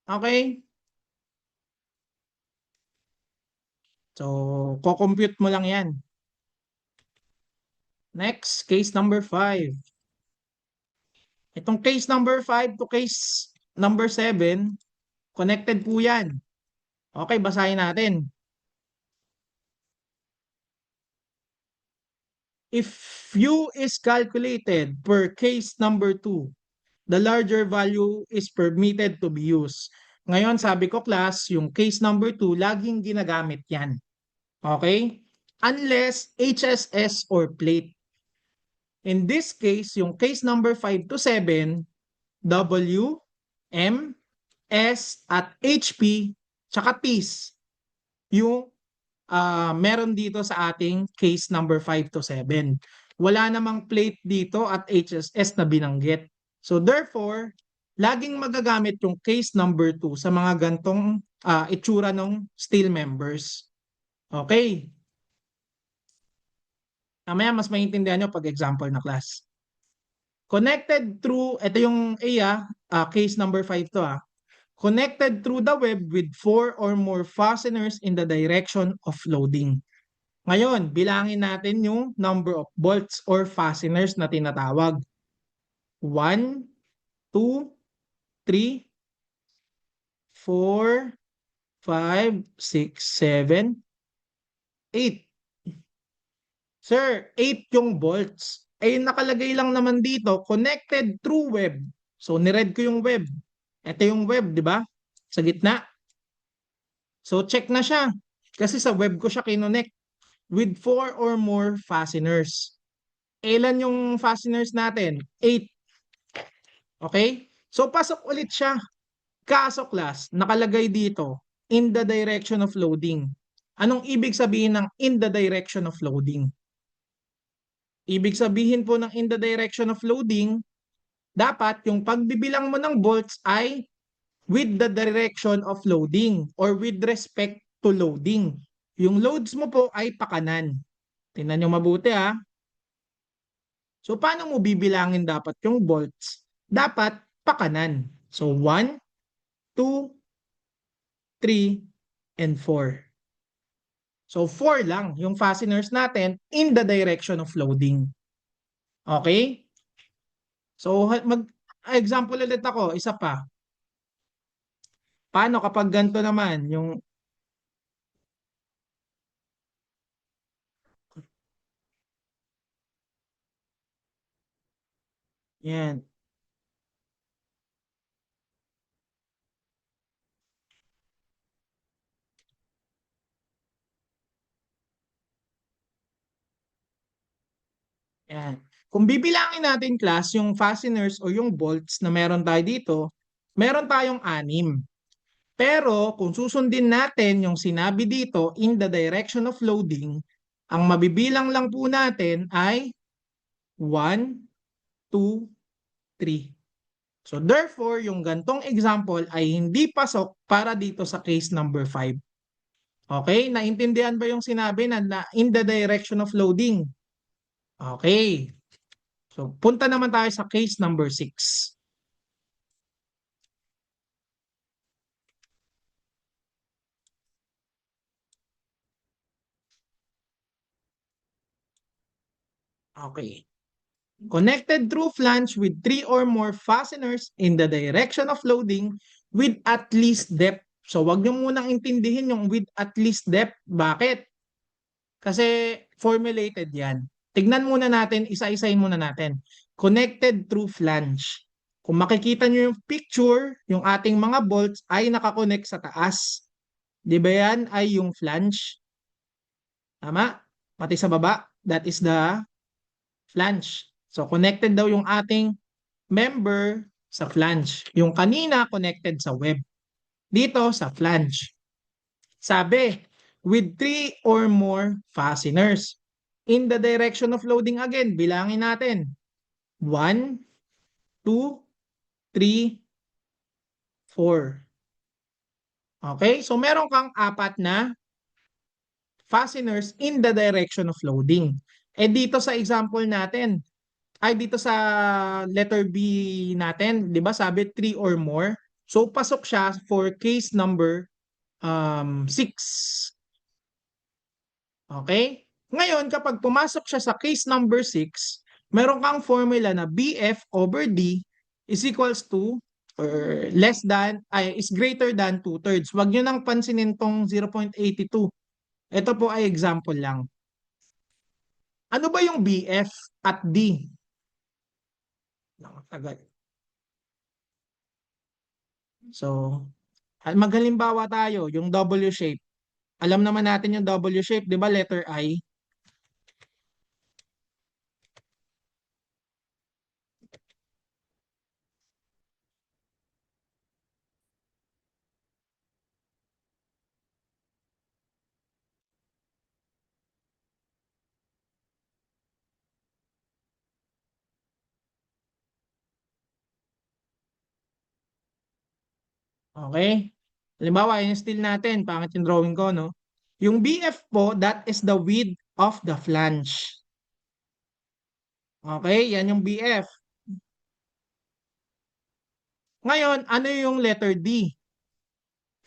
Speaker 1: Okay? So, ko-compute mo lang yan. Next, case number 5. Itong case number 5 to case number 7, connected po yan. Okay, basahin natin. If U is calculated per case number 2, the larger value is permitted to be used. Ngayon, sabi ko class, yung case number 2, laging ginagamit yan. Okay? Unless HSS or plate. In this case, yung case number 5 to 7, W, M, S, at HP, tsaka Ps, yung meron dito sa ating case number 5 to 7. Wala namang plate dito at HSS na binanggit. So therefore, laging magagamit yung case number 2 sa mga gantong itsura ng steel members. Okay. Mamaya mas maintindihan nyo pag example na class. Connected through, ito yung case number 5 to connected through the web with 4 or more fasteners in the direction of loading. Ngayon, bilangin natin yung number of bolts or fasteners na tinatawag. 1, 2, 3, 4, 5, 6, 7, 8. Sir, 8 yung bolts. Eh, nakalagay lang naman dito, connected through web. So, niread ko yung web. Ito yung web, di ba? Sa gitna. So, check na siya. Kasi sa web ko siya kinonect with 4 or more fasteners. Ilan yung fasteners natin? 8. Okay? So, pasok ulit siya. Kaso class, nakalagay dito, in the direction of loading. Anong ibig sabihin ng in the direction of loading? Ibig sabihin po ng in the direction of loading, dapat yung pagbibilang mo ng bolts ay with the direction of loading or with respect to loading. Yung loads mo po ay pakanan. Tingnan nyo mabuti So paano mo bibilangin dapat yung bolts? Dapat pakanan. So 1, 2, 3, and 4. So 4 lang yung fasteners natin in the direction of loading. Okay? So example ulit ako, isa pa. Paano kapag ganito naman yung yan. Yan. Kung bibilangin natin class yung fasteners o yung bolts na meron tayo dito, meron tayong 6. Pero kung susundin natin yung sinabi dito in the direction of loading, ang mabibilang lang po natin ay 1, 2, 3. So therefore, yung gantong example ay hindi pasok para dito sa case number 5. Okay? Naintindihan ba yung sinabi na in the direction of loading? Okay. So punta naman tayo sa case number 6. Okay. Connected through flange with 3 or more fasteners in the direction of loading with at least depth. So wag niyo munang intindihin yung with at least depth. Bakit? Kasi formulated yan. Tignan muna natin, isa-isahin muna natin. Connected through flange. Kung makikita nyo yung picture, yung ating mga bolts ay nakakonect sa taas. Di ba yan ay yung flange? Tama? Pati sa baba, that is the flange. So connected daw yung ating member sa flange. Yung kanina connected sa web. Dito sa flange. Sabi, with 3 or more fasteners. In the direction of loading again, bilangin natin. 1, 2, 3, 4. Okay? So meron kang 4 na fasteners in the direction of loading. Eh dito sa example natin, ay dito sa letter B natin, 'di ba? Sabi 3 or more. So pasok siya for case number 6. Okay? Ngayon, kapag pumasok siya sa case number 6, meron kang formula na BF over D is equals to or less than, ay is greater than 2/3. Huwag nyo nang pansinin tong 0.82. Ito po ay example lang. Ano ba yung BF at D? Nakatagal. So, maghalimbawa tayo, yung W shape. Alam naman natin yung W shape, di ba? Letter I. Okay? Halimbawa, yung steel natin, pangit yung drawing ko, no? Yung BF po, that is the width of the flange. Okay? Yan yung BF. Ngayon, ano yung letter D?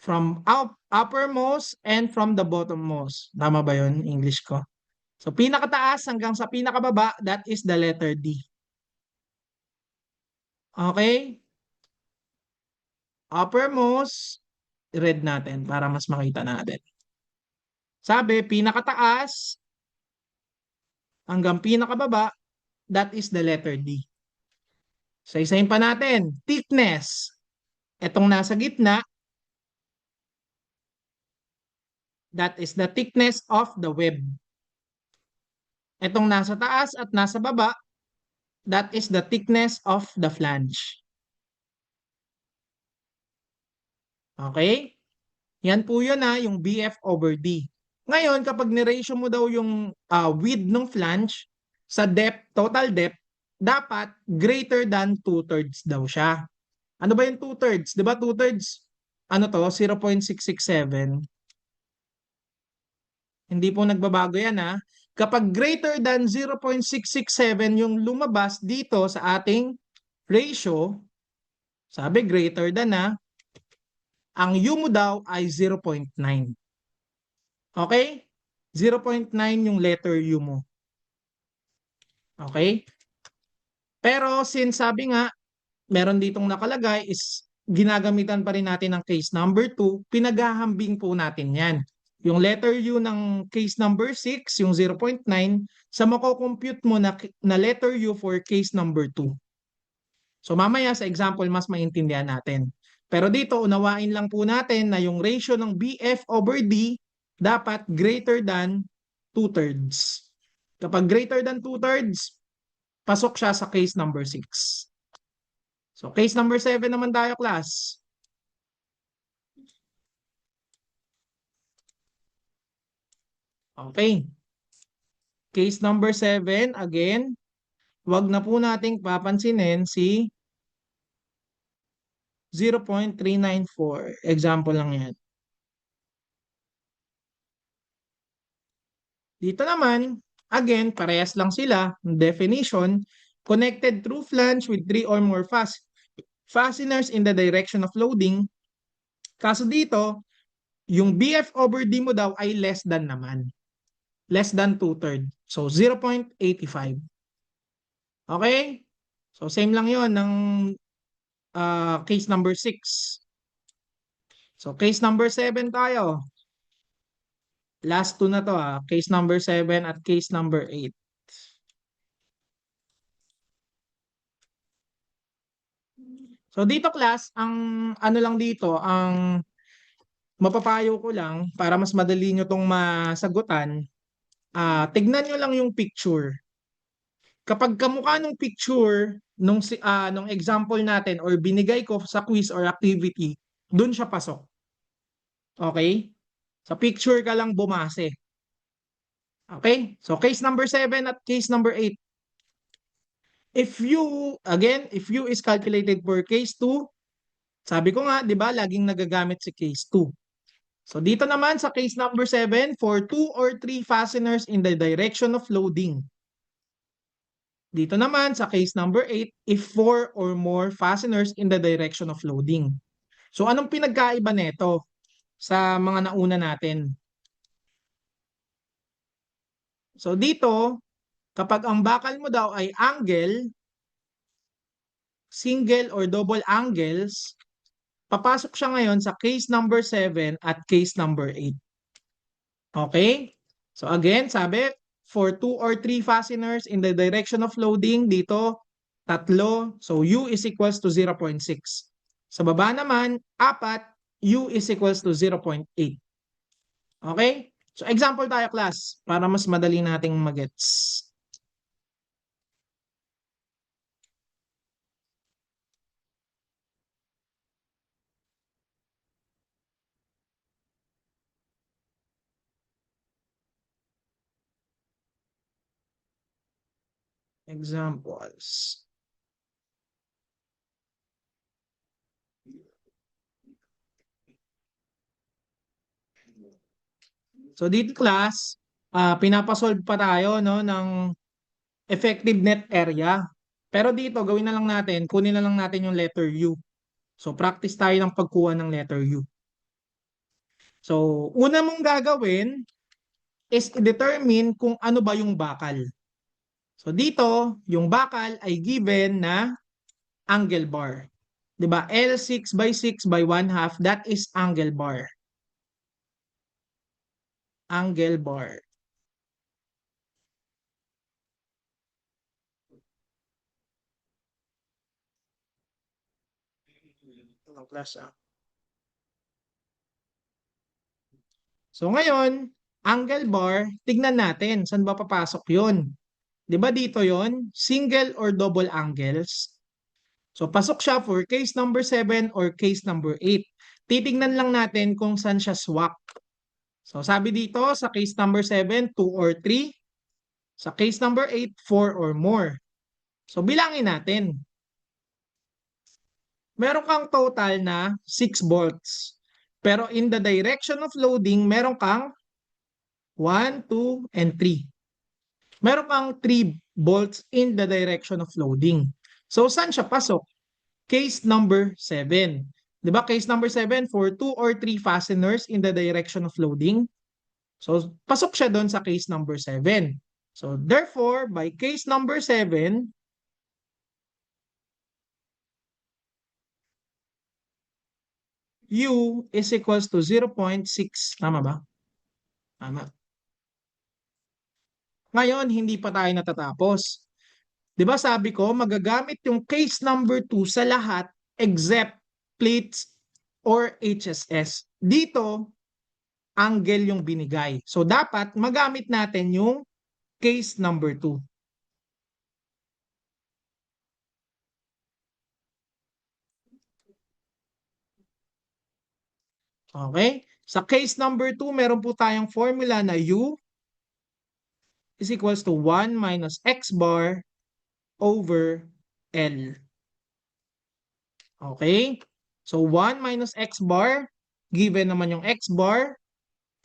Speaker 1: From uppermost and from the bottommost. Tama ba yun, English ko? So, pinakataas hanggang sa pinakababa, that is the letter D. Okay? Uppermost, red natin para mas makita natin. Sabi, pinakataas hanggang pinakababa, that is the letter D. So, isahin pa natin. Thickness. Itong nasa gitna, that is the thickness of the web. Itong nasa taas at nasa baba, that is the thickness of the flange. Okay? Yan po yun yung BF over D. Ngayon, kapag ni-ratio mo daw yung width ng flange sa depth, total depth, dapat greater than 2/3 daw siya. Ano ba yung 2/3? Di ba 2/3? Ano to? 0.667. Hindi po nagbabago yan Kapag greater than 0.667 yung lumabas dito sa ating ratio, sabi greater than ang U mo daw ay 0.9. Okay? 0.9 yung letter U mo. Okay? Pero since sabi nga, meron ditong nakalagay is ginagamitan pa rin natin ng case number 2, pinaghahambing po natin yan. Yung letter U ng case number 6, yung 0.9, sa mako-compute mo na letter U for case number 2. So mamaya sa example, mas maintindihan natin. Pero dito, unawain lang po natin na yung ratio ng BF over D dapat greater than 2/3. Kapag greater than 2/3, pasok siya sa case number 6. So case number 7 naman tayo, class. Okay. Case number 7, again, wag na po nating papansinin si 0.394. Example lang yan. Dito naman, again, parehas lang sila. Definition, connected through flange with 3 or more fasteners in the direction of loading. Kaso dito, yung BF over D mo daw ay less than naman. Less than 2/3. So, 0.85. Okay? So, same lang yon ng case number 6. So, case number 7 tayo. Last two na to case number 7 at case number 8. So dito class, ang ano lang dito, ang mapapayo ko lang para mas madali nyo tong masagutan, tignan nyo lang yung picture. Kapag kamukha nung picture nung example natin or binigay ko sa quiz or activity, dun siya pasok. Okay? Sa picture ka lang bumase. Okay? So case number 7 at case number 8. If U is calculated for case 2, sabi ko nga, di ba, laging nagagamit si case 2. So dito naman sa case number 7, for 2 or 3 fasteners in the direction of loading. Dito naman sa case number 8, if 4 or more fasteners in the direction of loading. So anong pinagkaiba nito sa mga nauna natin? So dito, kapag ang bakal mo daw ay angle, single or double angles, papasok siya ngayon sa case number 7 at case number 8. Okay? So again, sabi, for 2 or 3 fasteners in the direction of loading, dito, 3. So U is equals to 0.6. Sa baba naman, 4, U is equals to 0.8. Okay? So example tayo, class, para mas madali nating magets. Examples. So dito class, pinapasolve pa tayo no ng effective net area. Pero dito gawin na lang natin, kunin na lang natin yung letter U. So practice tayo ng pagkuha ng letter U. So una mong gagawin is i-determine kung ano ba yung bakal. So dito, yung bakal ay given na angle bar. 'Di ba? L6 by 6 by 1/2, that is angle bar. Angle bar. So ngayon, angle bar, tignan natin saan ba papasok 'yon. 'Di ba dito 'yon? Single or double angles. So pasok siya for case number 7 or case number 8. Titignan lang natin kung saan siya swak. So sabi dito sa case number 7, 2 or 3. Sa case number 8, 4 or more. So bilangin natin. Meron kang total na 6 bolts. Pero in the direction of loading, meron kang 1, 2, and 3. Meron kang 3 bolts in the direction of loading. So saan siya pasok? Case number 7. 'Di ba case number 7 for 2 or 3 fasteners in the direction of loading? So, pasok siya doon sa case number 7. So, therefore, by case number 7, U is equals to 0.6. Tama ba? Tama. Ngayon, hindi pa tayo natatapos. 'Di ba sabi ko, magagamit yung case number 2 sa lahat except plates or HSS. Dito, angle yung binigay. So, dapat magamit natin yung case number 2. Okay? Sa case number 2, meron po tayong formula na U is equals to 1 minus X bar over L. Okay? So, 1 minus X bar, given naman yung X bar,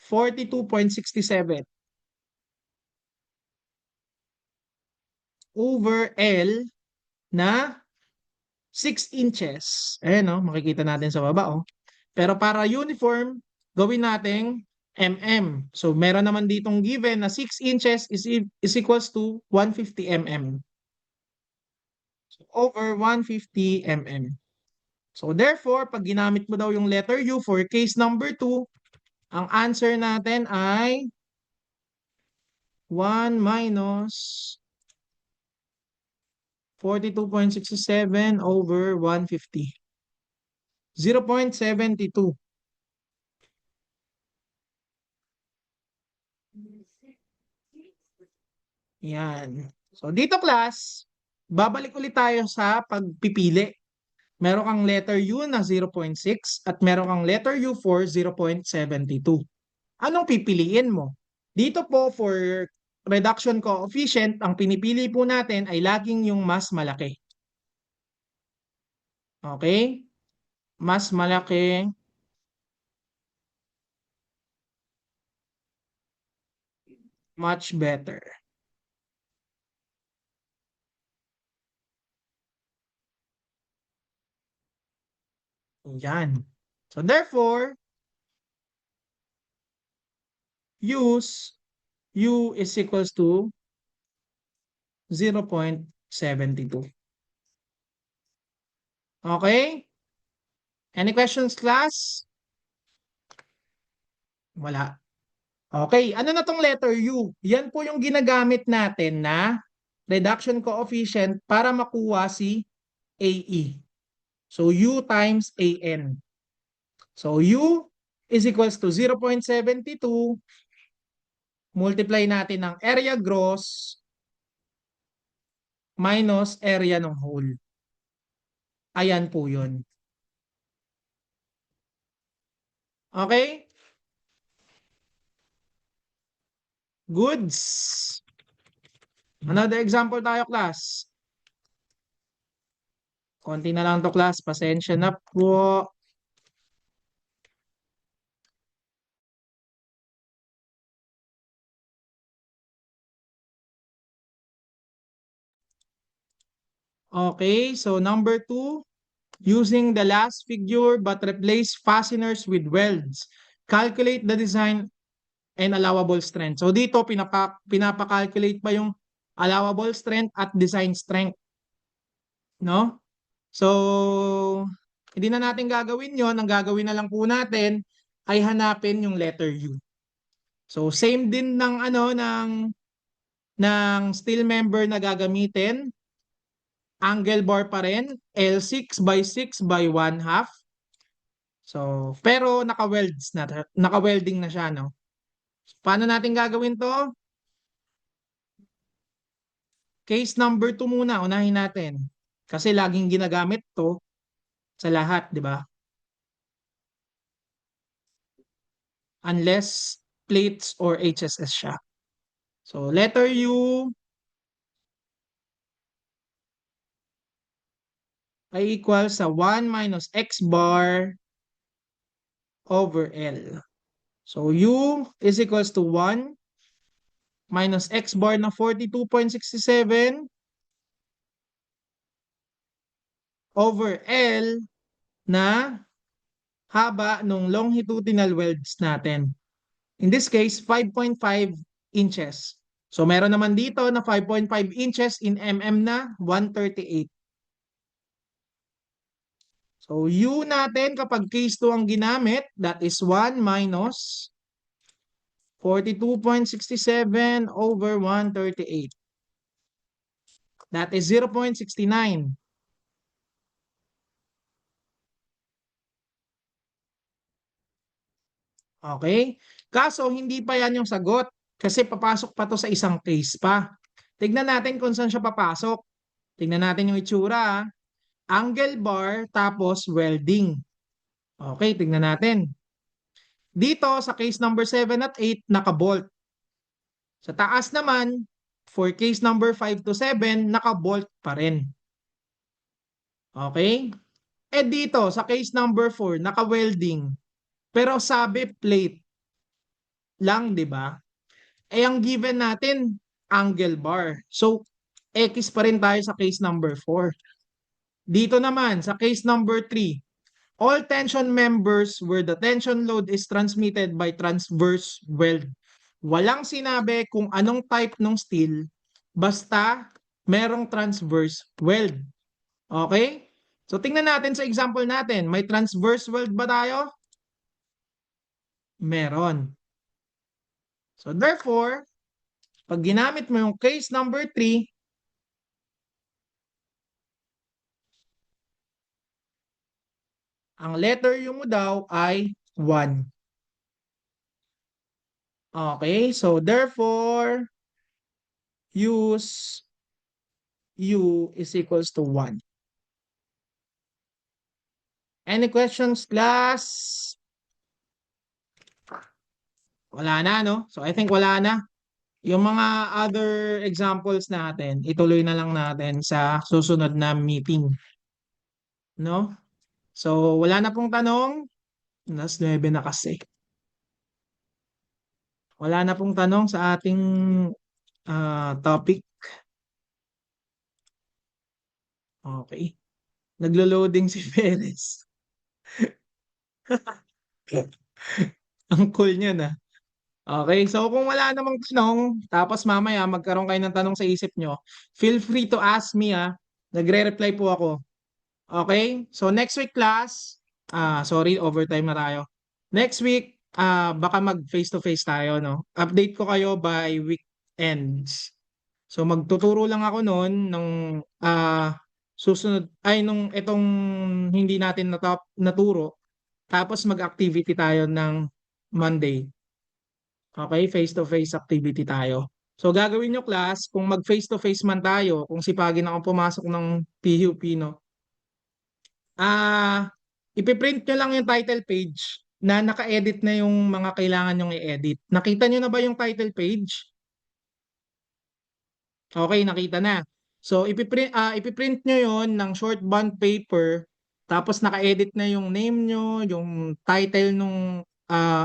Speaker 1: 42.67 over L na 6 inches. Ayan, makikita natin sa baba. Pero para uniform, gawin nating mm. So, meron naman ditong given na 6 inches is equals to 150 mm. So, over 150 mm. So, therefore, pag ginamit mo daw yung letter U for case number 2, ang answer natin ay 1 minus 42.67 over 150. 0.72. Yan. So, dito class, babalik ulit tayo sa pagpipili. Meron kang letter U na 0.6 at meron kang letter U for 0.72. Anong pipiliin mo? Dito po for reduction coefficient, ang pinipili po natin ay laging yung mas malaki. Okay? Mas malaki. Much better. Yan. So therefore, use U is equals to 0.72. Okay? Any questions, class? Wala. Okay, ano na tong letter U? Yan po yung ginagamit natin na reduction coefficient para makuha si AE. So, U times AN. So, U is equals to 0.72. Multiply natin ng area gross minus area ng hole. Ayan po yun. Okay? Goods. Another example tayo, class. Konti na lang to, class. Pasensya na po. Okay, so number 2, using the last figure but replace fasteners with welds. Calculate the design and allowable strength. So dito, pinapa-calculate pa yung allowable strength at design strength. No? So, hindi na natin gagawin yon. Ang gagawin na lang po natin ay hanapin yung letter U. So, same din ng ng steel member na gagamitin. Angle bar pa rin, L6 by 6 by 1/2. So, pero naka-welding na siya, no? Paano natin gagawin to? Case number 2 muna, unahin natin. Kasi laging ginagamit to sa lahat, di ba? Unless plates or HSS siya. So, letter U ay equal sa 1 minus X bar over L. So, U is equals to 1 minus X bar na 42.67 over L na haba nung longitudinal welds natin. In this case, 5.5 inches. So meron naman dito na 5.5 inches in mm na 138. So U natin kapag case 2 ang ginamit, that is 1 minus 42.67 over 138. That is 0.69. Okay? Kaso hindi pa yan yung sagot kasi papasok pa to sa isang case pa. Tignan natin kung saan siya papasok. Tignan natin yung itsura. Angle bar tapos welding. Okay, tignan natin. Dito sa case number 7 at 8, naka-bolt. Sa taas naman, for case number 5 to 7, naka-bolt pa rin. Okay? Eh dito, sa case number 4, naka-welding. Pero sabi plate lang, di ba? Eh ang given natin, angle bar. So, X pa rin tayo sa case number 4. Dito naman, sa case number 3, all tension members where the tension load is transmitted by transverse weld. Walang sinabi kung anong type ng steel, basta merong transverse weld. Okay? So tingnan natin sa example natin, may transverse weld ba tayo? Meron. So therefore, pag ginamit mo yung case number 3, ang letter U mo daw ay 1. Okay, so therefore, use U is equals to 1. Any questions, class? Wala na, no? So I think wala na. Yung mga other examples natin, ituloy na lang natin sa susunod na meeting. No? So wala na pong tanong. Nas 9 na kasi. Wala na pong tanong sa ating topic. Okay. Naglo-loading si Perez. Ang cool niya na. Okay, so kung wala namang tanong, tapos mamaya magkaroon kayo ng tanong sa isip nyo, feel free to ask me Nagre-reply po ako. Okay? So next week class, sorry, overtime na tayo. Next week, baka mag face-to-face tayo, no? Update ko kayo by weekends. So magtuturo lang ako noon ng susunod, nung itong hindi natin naturo. Tapos mag-activity tayo ng Monday. Okay, face-to-face activity tayo. So gagawin nyo class, kung mag face-to-face man tayo, kung sipagin akong pumasok ng PUP, no? Ipiprint nyo lang yung title page na naka-edit na yung mga kailangan nyong i-edit. Nakita nyo na ba yung title page? Okay, nakita na. So ipiprint nyo yon ng short bond paper, tapos naka-edit na yung name nyo, yung title nung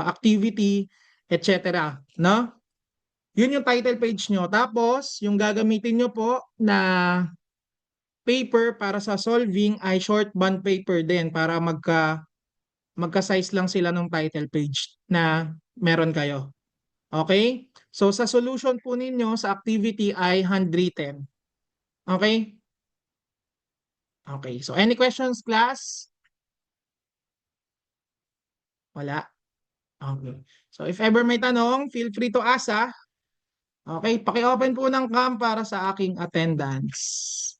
Speaker 1: activity, etc. No? Yun yung title page nyo. Tapos, yung gagamitin nyo po na paper para sa solving ay short bond paper din para magka-size lang sila ng title page na meron kayo. Okay? So, sa solution po ninyo sa activity ay handwritten. Okay? Okay. So, any questions, class? Wala. Okay. So, if ever may tanong, feel free to ask, Okay, paki-open po ng cam para sa aking attendance.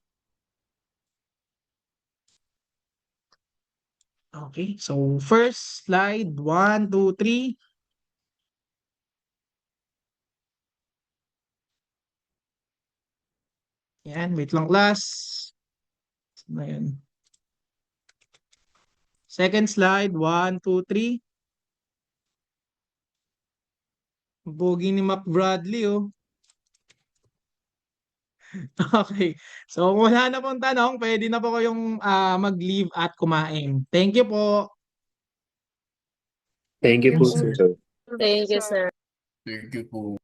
Speaker 1: Okay, so first slide, 1, 2, 3. Yan, wait lang class. Ayan. Second slide, 1, 2, 3. Bogi ni Mac Bradley, oh. Okay. So, kung wala na pong tanong, pwede na po kayong mag-leave at kumain. Thank you po.
Speaker 4: Thank you po, sir.
Speaker 3: Thank you, sir.
Speaker 2: Thank you po.